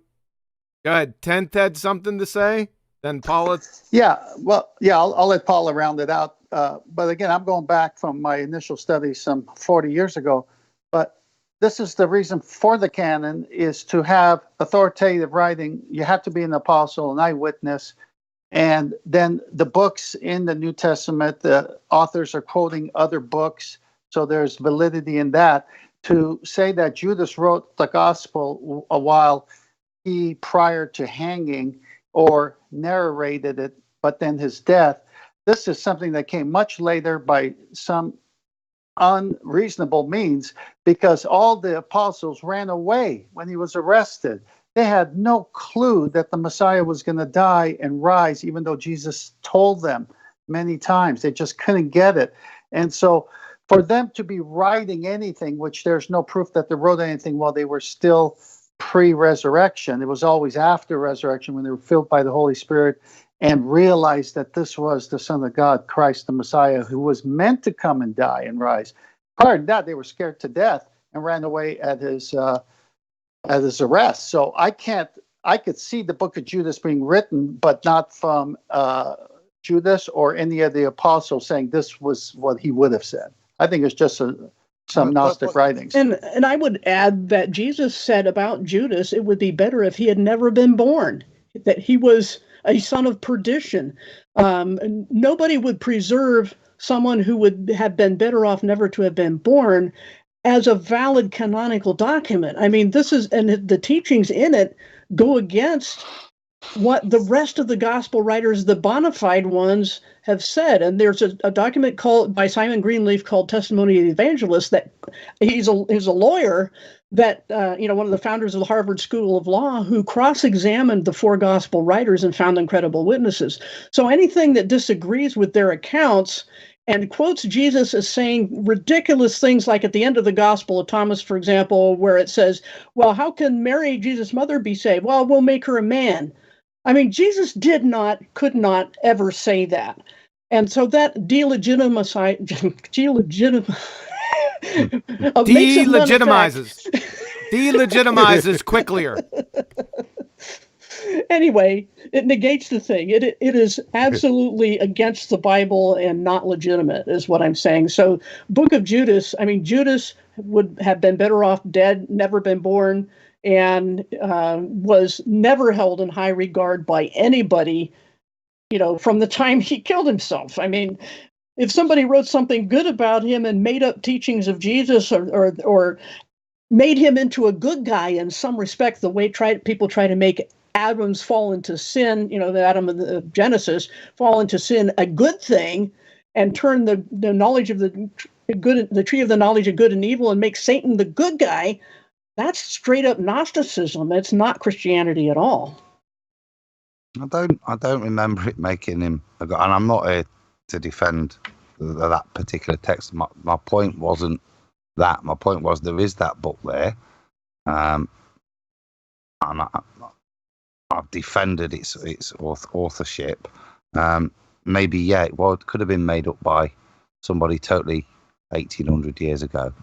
Go ahead. Ted had something to say. Then Paula. I'll let Paula round it out. But again, I'm going back from my initial studies some 40 years ago. But this is the reason for the canon, is to have authoritative writing. You have to be an apostle, an eyewitness. And then the books in the New Testament, the authors are quoting other books. So there's validity in that. To say that Judas wrote the gospel a while prior to hanging, or narrated it, but then his death. This is something that came much later by some unreasonable means, because all the apostles ran away when he was arrested. They had no clue that the Messiah was going to die and rise, even though Jesus told them many times. They just couldn't get it. And so for them to be writing anything, which there's no proof that they wrote anything while they were still pre-resurrection. It was always after resurrection, when they were filled by the Holy Spirit and realized that this was the Son of God, Christ the Messiah, who was meant to come and die and rise. Prior to that, they were scared to death and ran away at his arrest. So I could see the book of Judas being written, but not from Judas or any of the apostles saying this was what he would have said. I think it's just some Gnostic writings. And I would add that Jesus said about Judas, it would be better if he had never been born, that he was a son of perdition. Nobody would preserve someone who would have been better off never to have been born as a valid canonical document. I mean, and the teachings in it go against what the rest of the gospel writers, the bona fide ones, have said. And there's a document by Simon Greenleaf called Testimony of the Evangelist, that he's a lawyer that, one of the founders of the Harvard School of Law, who cross-examined the four gospel writers and found them credible witnesses. So anything that disagrees with their accounts and quotes Jesus as saying ridiculous things, like at the end of the Gospel of Thomas, for example, where it says, well, how can Mary, Jesus' mother, be saved? Well, we'll make her a man. I mean, Jesus could not ever say that. And so that delegitimizes quicklier. Anyway, it negates the thing. It is absolutely against the Bible and not legitimate, is what I'm saying. So Book of Judas, I mean, Judas would have been better off dead, never been born, and was never held in high regard by anybody, from the time he killed himself. I mean, if somebody wrote something good about him and made up teachings of Jesus, or made him into a good guy in some respect, the way people try to make Adam's fall into sin, the Adam of the Genesis fall into sin, a good thing, and turn the knowledge of the tree of the knowledge of good and evil, and make Satan the good guy, that's straight up Gnosticism. It's not Christianity at all. I don't remember it making him a god, and I'm not here to defend that particular text. My point wasn't that. My point was there is that book there, and I've defended its authorship. Maybe it could have been made up by somebody totally 1800 years ago,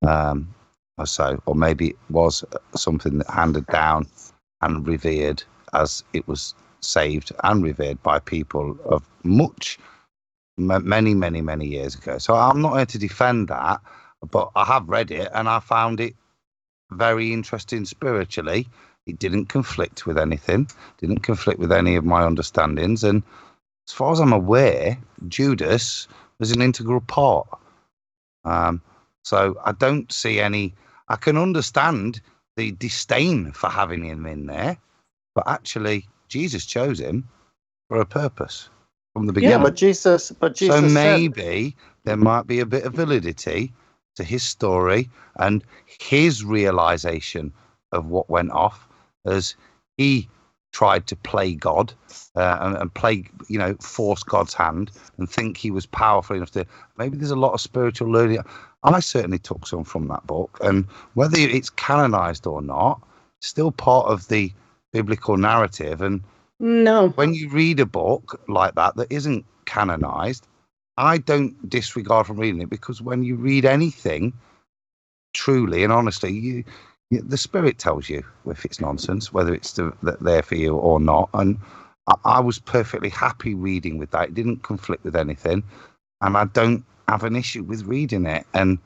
or so, or maybe it was something that handed down and revered as it was saved and revered by people of much many years ago. So I'm not here to defend that, but I have read it and I found it very interesting spiritually. It didn't conflict with anything, didn't conflict with any of my understandings. And as far as I'm aware, Judas was an integral part. So I don't see any, I can understand the disdain for having him in there, but actually Jesus chose him for a purpose from the beginning. Yeah, but Jesus So maybe there might be a bit of validity to his story and his realization of what went off as he tried to play God and play, force God's hand and think he was powerful enough to. Maybe there's a lot of spiritual learning. I certainly took some from that book, and whether it's canonized or not, it's still part of the biblical narrative. And No. when you read a book like that isn't canonized, I don't disregard from reading it, because when you read anything truly and honestly, the Spirit tells you if it's nonsense, whether it's there for you or not. And I was perfectly happy reading with that. It didn't conflict with anything, and I don't have an issue with reading it. And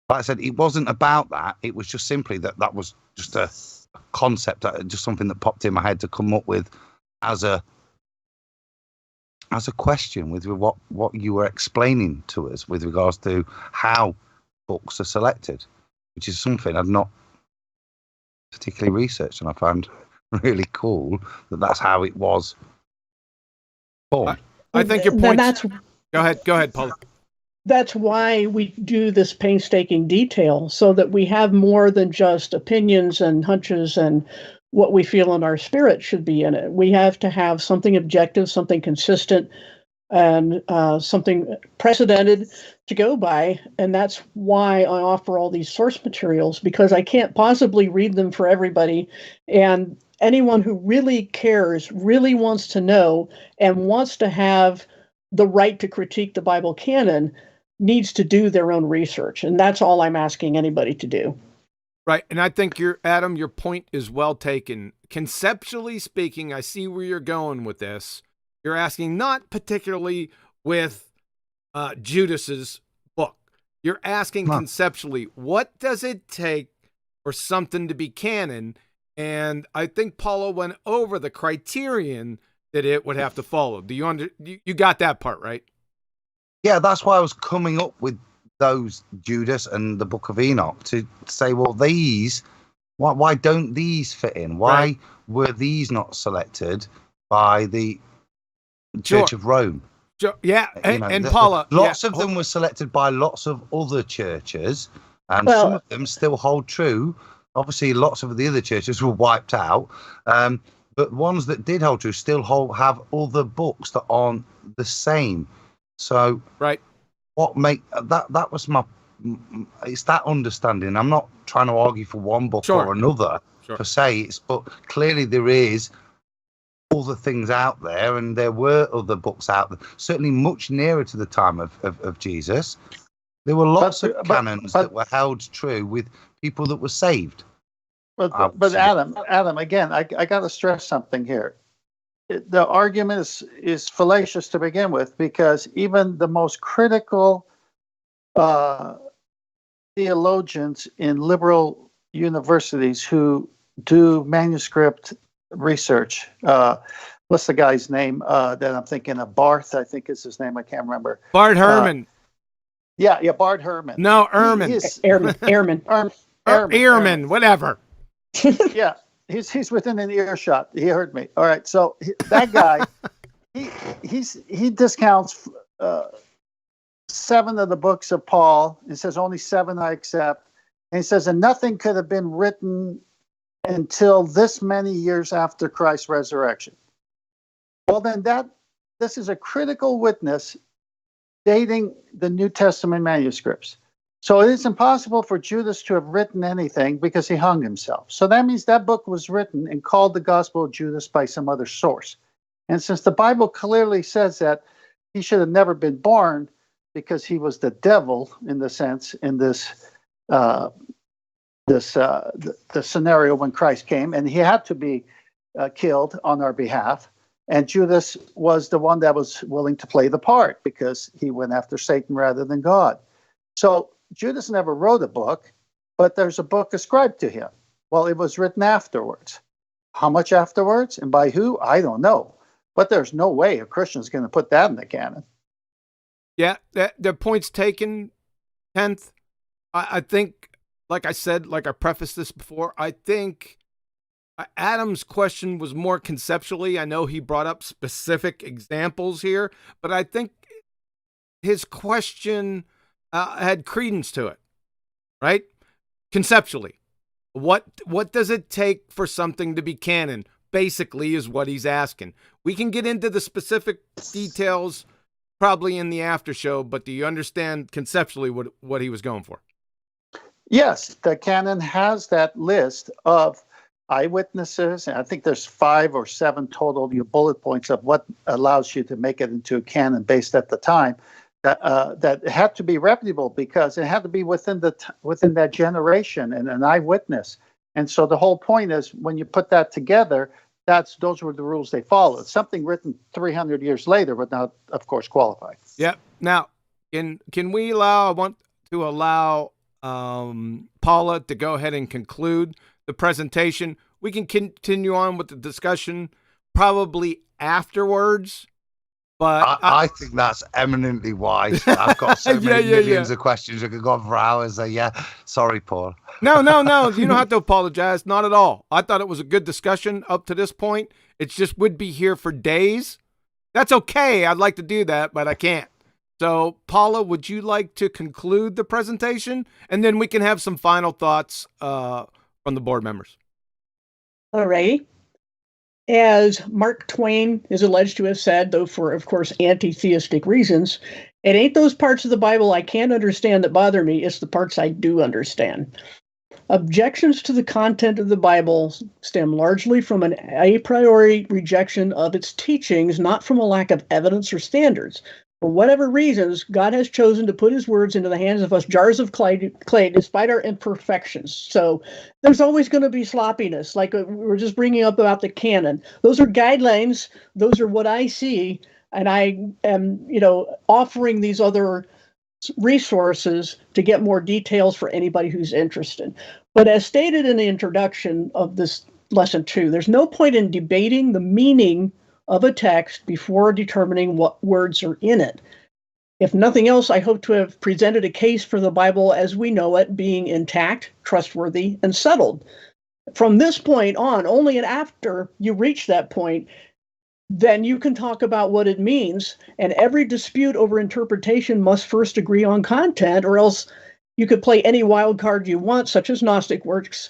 like I said, it wasn't about that. It was just simply that was just a concept, just something that popped in my head to come up with as a question with what you were explaining to us with regards to how books are selected, which is something I've not particularly researched, and I found really cool that's how it was born. I think your point. Go ahead, Paul. That's why we do this painstaking detail, so that we have more than just opinions and hunches and what we feel in our spirit should be in it. We have to have something objective, something consistent, and something precedented to go by. And that's why I offer all these source materials, because I can't possibly read them for everybody. And anyone who really cares, really wants to know, and wants to have the right to critique the Bible canon needs to do their own research. And that's all I'm asking anybody to do. Right. And I think Adam, your point is well taken. Conceptually speaking, I see where you're going with this. You're asking not particularly with Judas's book. You're asking conceptually, what does it take for something to be canon? And I think Paula went over the criterion that it would have to follow. Do you got that part, right? Yeah, that's why I was coming up with those Judas and the Book of Enoch to say, well, why don't these fit in? Why were these not selected by the Church of Rome? Yeah, and Paula, lots of them were selected by lots of other churches, and some of them still hold true. Obviously, lots of the other churches were wiped out, but ones that did hold true still have other books that aren't the same. So, what make that was it's that understanding. I'm not trying to argue for one book or another per se. But clearly there is other things out there, and there were other books out there. Certainly, much nearer to the time of Jesus, there were lots of canons that were held true with people that were saved. But Adam, again, I got to stress something here. The argument is fallacious to begin with, because even the most critical theologians in liberal universities who do manuscript research, what's the guy's name that I'm thinking of? Barth, I think is his name. I can't remember. Bart Ehrman. Yeah, Bart Ehrman. No, Ehrman. Ehrman, whatever. Yeah. He's within an earshot. He heard me. All right. So that guy, he discounts 7 of the books of Paul. He says only 7 I accept. And he says, and nothing could have been written until this many years after Christ's resurrection. Well, then this is a critical witness dating the New Testament manuscripts. So it is impossible for Judas to have written anything because he hung himself. So that means that book was written and called the Gospel of Judas by some other source. And since the Bible clearly says that he should have never been born because he was the devil, in the sense, in this the scenario when Christ came, and he had to be killed on our behalf. And Judas was the one that was willing to play the part because he went after Satan rather than God. So Judas never wrote a book, but there's a book ascribed to him. Well, it was written afterwards. How much afterwards and by who? I don't know. But there's no way a Christian is going to put that in the canon. Yeah, the point's taken, 10th. I think, like I said, like I prefaced this before, I think Adam's question was more conceptually. I know he brought up specific examples here, but I think his question had credence to it, right? Conceptually. What does it take for something to be canon? Basically is what he's asking. We can get into the specific details probably in the after show, but do you understand conceptually what he was going for? Yes, the canon has that list of eyewitnesses. And I think there's 5 or 7 total bullet points of what allows you to make it into a canon based at the time. That had to be reputable because it had to be within that generation and an eyewitness. And so the whole point is when you put that together, those were the rules they followed. Something written 300 years later would not, of course, qualify. Yeah. Now, can we allow? I want to allow Paula to go ahead and conclude the presentation. We can continue on with the discussion probably afterwards. But I think that's eminently wise. I've got so many millions of questions. I could go on for hours. Sorry, Paul. No. You don't have to apologize. Not at all. I thought it was a good discussion up to this point. It just would be here for days. That's okay. I'd like to do that, but I can't. So, Paula, would you like to conclude the presentation? And then we can have some final thoughts from the board members. All right. As Mark Twain is alleged to have said, though for, of course, anti-theistic reasons, it ain't those parts of the Bible I can't understand that bother me, it's the parts I do understand. Objections to the content of the Bible stem largely from an a priori rejection of its teachings, not from a lack of evidence or standards. For whatever reasons, God has chosen to put his words into the hands of us jars of clay despite our imperfections. So there's always going to be sloppiness, like we were just bringing up about the canon. Those are guidelines. Those are what I see. And I am, offering these other resources to get more details for anybody who's interested. But as stated in the introduction of this lesson 2, there's no point in debating the meaning of a text before determining what words are in it. If nothing else, I hope to have presented a case for the Bible as we know it being intact, trustworthy, and settled. From this point on, only and after you reach that point, then you can talk about what it means. And every dispute over interpretation must first agree on content, or else you could play any wild card you want, such as Gnostic works,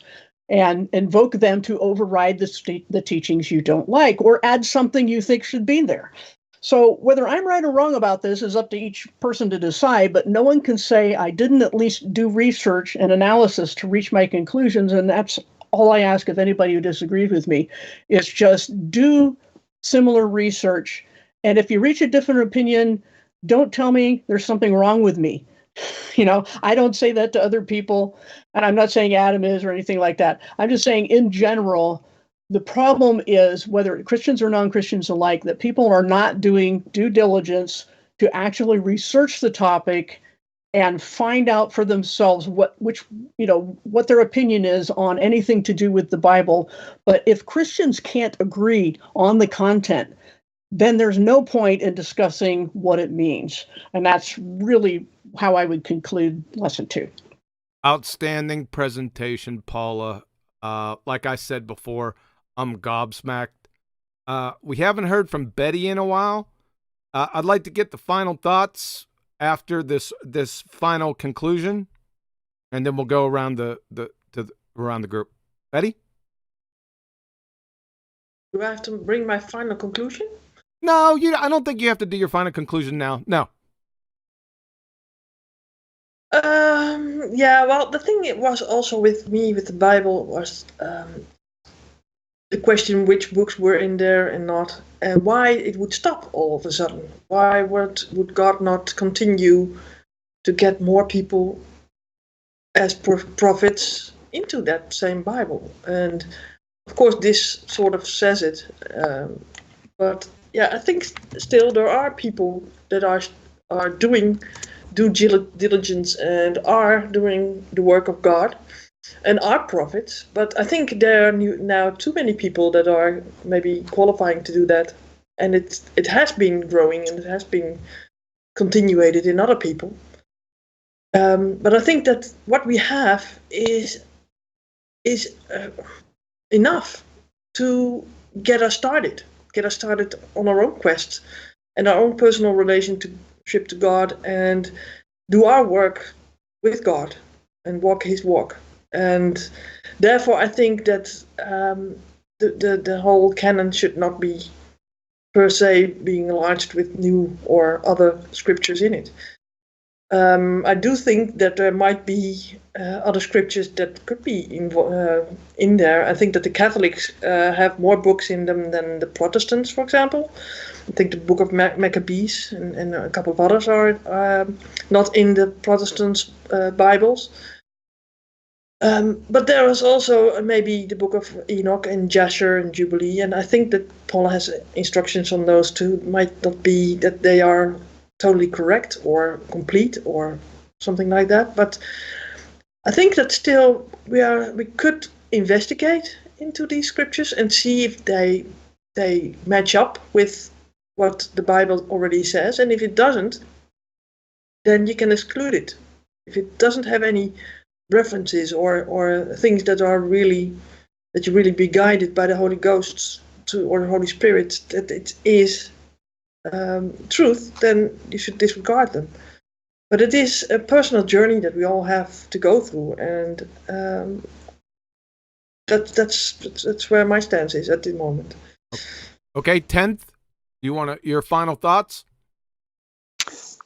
and invoke them to override the teachings you don't like, or add something you think should be there. So whether I'm right or wrong about this is up to each person to decide, but no one can say I didn't at least do research and analysis to reach my conclusions, and that's all I ask of anybody who disagrees with me, is just do similar research. And if you reach a different opinion, don't tell me there's something wrong with me. I don't say that to other people, and I'm not saying Adam is or anything like that. I'm just saying in general, the problem is, whether Christians or non-Christians alike, that people are not doing due diligence to actually research the topic and find out for themselves what their opinion is on anything to do with the Bible. But if Christians can't agree on the content, then there's no point in discussing what it means. And that's really how I would conclude lesson 2. Outstanding presentation, Paula. Like I said before, I'm gobsmacked. We haven't heard from Betty in a while. I'd like to get the final thoughts after this final conclusion, and then we'll go around around the group. Betty? Do I have to bring my final conclusion? No, I don't think you have to do your final conclusion now. No. Yeah, well, the thing it was also with me with the Bible was the question which books were in there and not, and why it would stop all of a sudden. Why would God not continue to get more people as prophets into that same Bible? And of course, this sort of says it. But yeah, I think still there are people that are doing due diligence and are doing the work of God and are prophets. But I think there are now too many people that are maybe qualifying to do that, and it has been growing and it has been continuated in other people. But I think that what we have is enough to get us started on our own quest and our own personal relationship to God, and do our work with God and walk His walk. And therefore, I think that the whole canon should not be per se being enlarged with new or other scriptures in it. I do think that there might be other scriptures that could be in there. I think that the Catholics have more books in them than the Protestants, for example. I think the Book of Maccabees and a couple of others are not in the Protestants' Bibles. But there is also maybe the Book of Enoch and Jasher and Jubilee, and I think that Paul has instructions on those too. It might not be that they are totally correct or complete or something like that, but I think that still we could investigate into these scriptures and see if they match up with what the Bible already says, and if it doesn't, then you can exclude it. If it doesn't have any references or things that you really be guided by the Holy Ghost or the Holy Spirit, that it is truth, then you should disregard them. But it is a personal journey that we all have to go through, and that's where my stance is at the moment. Okay, 10th, you want your final thoughts?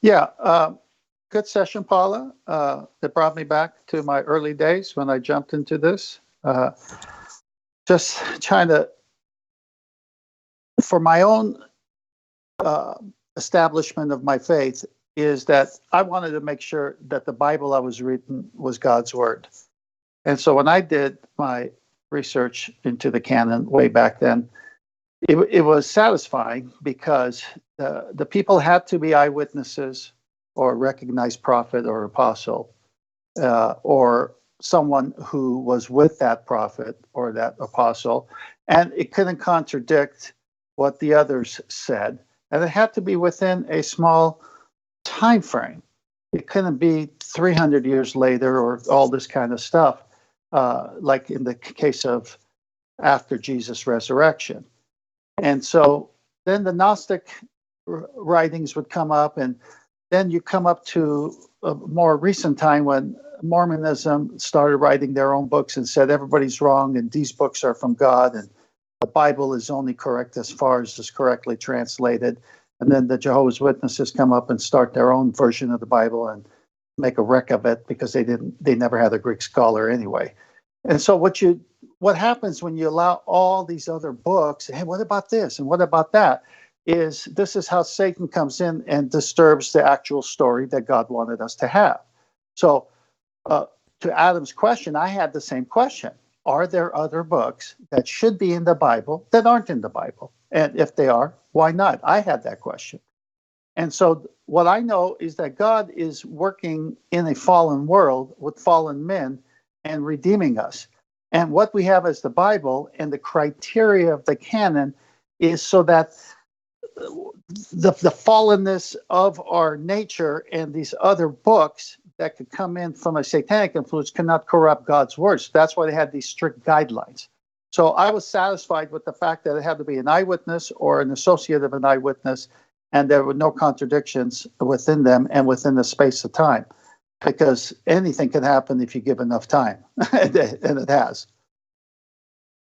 Yeah, good session, Paula. That brought me back to my early days when I jumped into this. Just trying to, for my own establishment of my faith, is that I wanted to make sure that the Bible I was reading was God's word. And so when I did my research into the canon way back then, it was satisfying because the people had to be eyewitnesses or recognized prophet or apostle, or someone who was with that prophet or that apostle, and it couldn't contradict what the others said, and it had to be within a small time frame. It couldn't be 300 years later or all this kind of stuff, like in the case of after Jesus' resurrection. And so then the Gnostic writings would come up, and then you come up to a more recent time when Mormonism started writing their own books and said everybody's wrong and these books are from God and the Bible is only correct as far as it's correctly translated. And then the Jehovah's Witnesses come up and start their own version of the Bible and make a wreck of it because they never had a Greek scholar anyway. And so what happens when you allow all these other books, hey, what about this and what about that? This is how Satan comes in and disturbs the actual story that God wanted us to have. So to Adam's question, I had the same question. Are there other books that should be in the Bible that aren't in the Bible? And if they are, why not? I had that question. And so what I know is that God is working in a fallen world with fallen men and redeeming us. And what we have as the Bible and the criteria of the canon is so that the fallenness of our nature and these other books that could come in from a satanic influence cannot corrupt God's words. That's why they had these strict guidelines. So I was satisfied with the fact that it had to be an eyewitness or an associate of an eyewitness, and there were no contradictions within them and within the space of time, because anything can happen if you give enough time, and it has.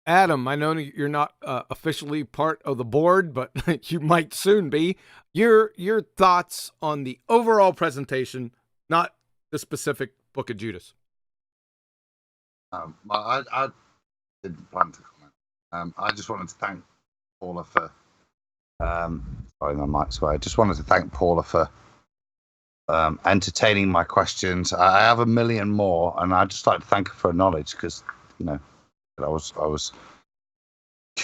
Adam, I know you're not officially part of the board, but you might soon be. Your thoughts on the overall presentation, not the specific Book of Judas. I didn't plan to comment. I just wanted to thank Paula for. Sorry, my mic's away. I just wanted to thank Paula for entertaining my questions. I have a million more, and I'd just like to thank her for her knowledge because, I was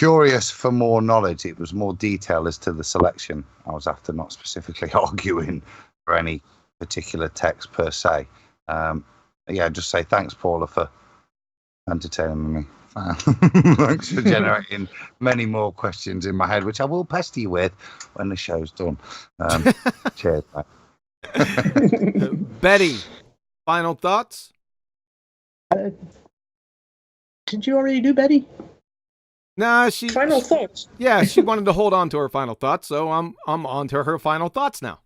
curious for more knowledge. It was more detail as to the selection I was after, not specifically arguing for any particular text per se. Yeah, just say thanks, Paula, for entertaining me. Thanks for generating many more questions in my head, which I will pester you with when the show's done. Cheers, mate. Betty, final thoughts? Did you already do Betty? No, Final thoughts. Yeah, she wanted to hold on to her final thoughts, so I'm on to her final thoughts now.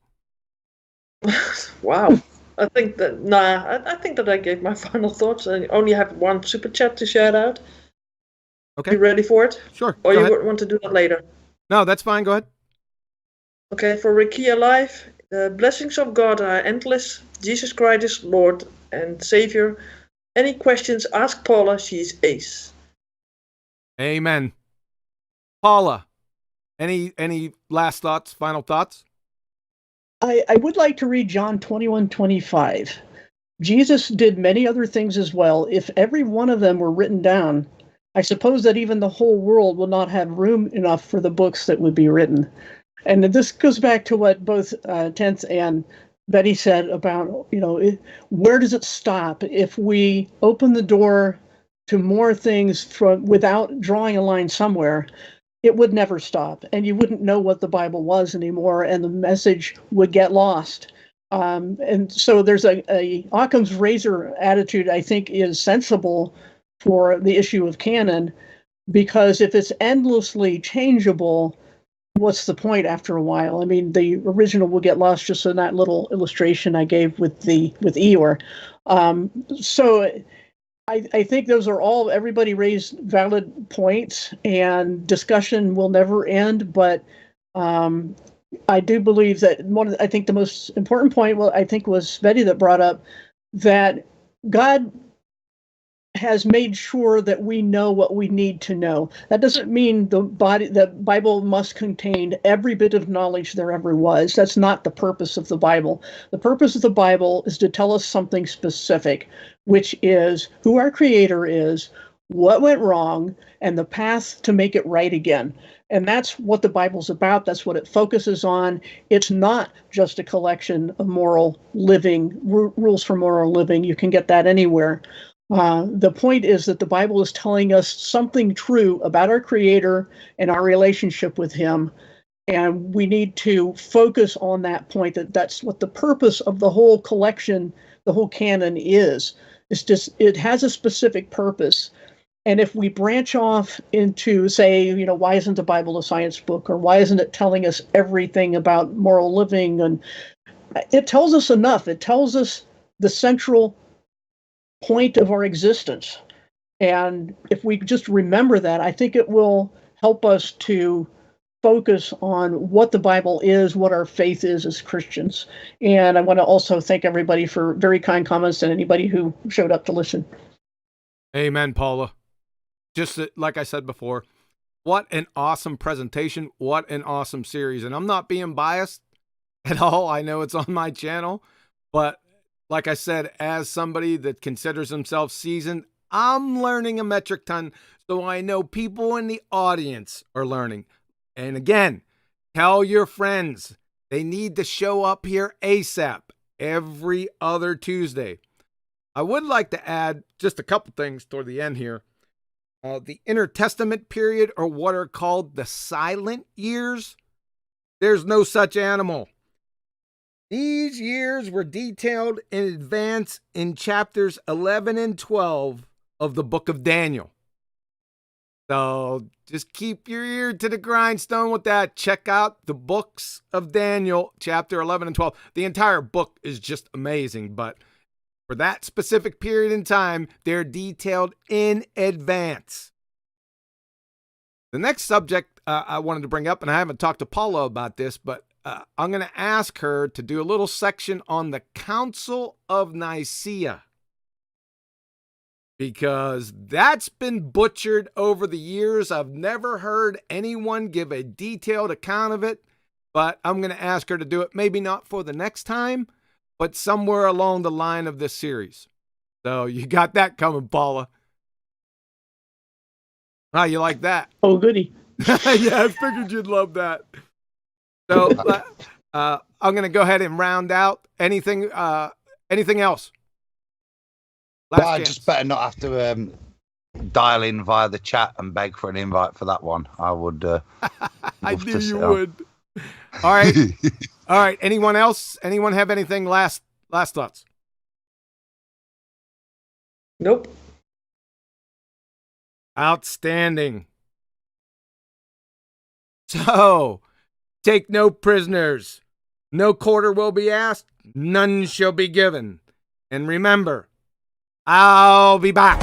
Wow. I think that I gave my final thoughts. I only have one super chat to shout out. Okay. You ready for it? Sure. Or go you ahead. want to do that later? No, that's fine. Go ahead. Okay, for Rikia Life, the blessings of God are endless. Jesus Christ is Lord and Savior. Any questions, ask Paula. She's ace. Amen. Paula, any last thoughts, final thoughts? I would like to read John 21:25. Jesus did many other things as well. If every one of them were written down, I suppose that even the whole world will not have room enough for the books that would be written. And this goes back to what both Tenth and Betty said about, where does it stop if we open the door to more things without drawing a line somewhere? It would never stop, and you wouldn't know what the Bible was anymore, and the message would get lost. And so there's a Occam's razor attitude, I think, is sensible for the issue of canon, because if it's endlessly changeable, what's the point after a while? I mean, the original will get lost, just in that little illustration I gave with Eeyore. So I think those are all, everybody raised valid points, and discussion will never end. But I do believe that I think the most important point, I think was Betty that brought up that God has made sure that we know what we need to know. That doesn't mean the Bible must contain every bit of knowledge there ever was. That's not the purpose of the Bible. The purpose of the Bible is to tell us something specific, which is who our Creator is, what went wrong, and the path to make it right again. And that's what the Bible's about. That's what it focuses on. It's not just a collection of moral living, rules for moral living. You can get that anywhere. The point is that the Bible is telling us something true about our Creator and our relationship with Him. And we need to focus on that point, that's what the purpose of the whole collection, the whole canon is. It's just, it has a specific purpose. And if we branch off into, say, why isn't the Bible a science book? Or why isn't it telling us everything about moral living? And it tells us enough. It tells us the central point of our existence. And if we just remember that, I think it will help us to focus on what the Bible is, what our faith is as Christians. And I want to also thank everybody for very kind comments and anybody who showed up to listen. Amen, Paula. Just like I said before, what an awesome presentation. What an awesome series. And I'm not being biased at all. I know it's on my channel, but like I said, as somebody that considers himself seasoned, I'm learning a metric ton, so I know people in the audience are learning. And again, tell your friends they need to show up here ASAP every other Tuesday. I would like to add just a couple things toward the end here. The intertestament period, or what are called the silent years, there's no such animal. These years were detailed in advance in chapters 11 and 12 of the book of Daniel. So just keep your ear to the grindstone with that. Check out the books of Daniel, chapter 11 and 12. The entire book is just amazing, but for that specific period in time, they're detailed in advance. The next subject I wanted to bring up, and I haven't talked to Paula about this, but I'm going to ask her to do a little section on the Council of Nicaea, because that's been butchered over the years. I've never heard anyone give a detailed account of it, but I'm going to ask her to do it, maybe not for the next time, but somewhere along the line of this series. So you got that coming, Paula. How you like that? Oh, goody. Yeah, I figured you'd love that. So I'm going to go ahead and round out. Anything else? Well, I chance. just better not have to dial in via the chat and beg for an invite for that one. I would. I knew you would. All right. All right. Anyone else? Anyone have anything last thoughts? Nope. Outstanding. So, take no prisoners. No quarter will be asked. None shall be given. And remember, I'll be back.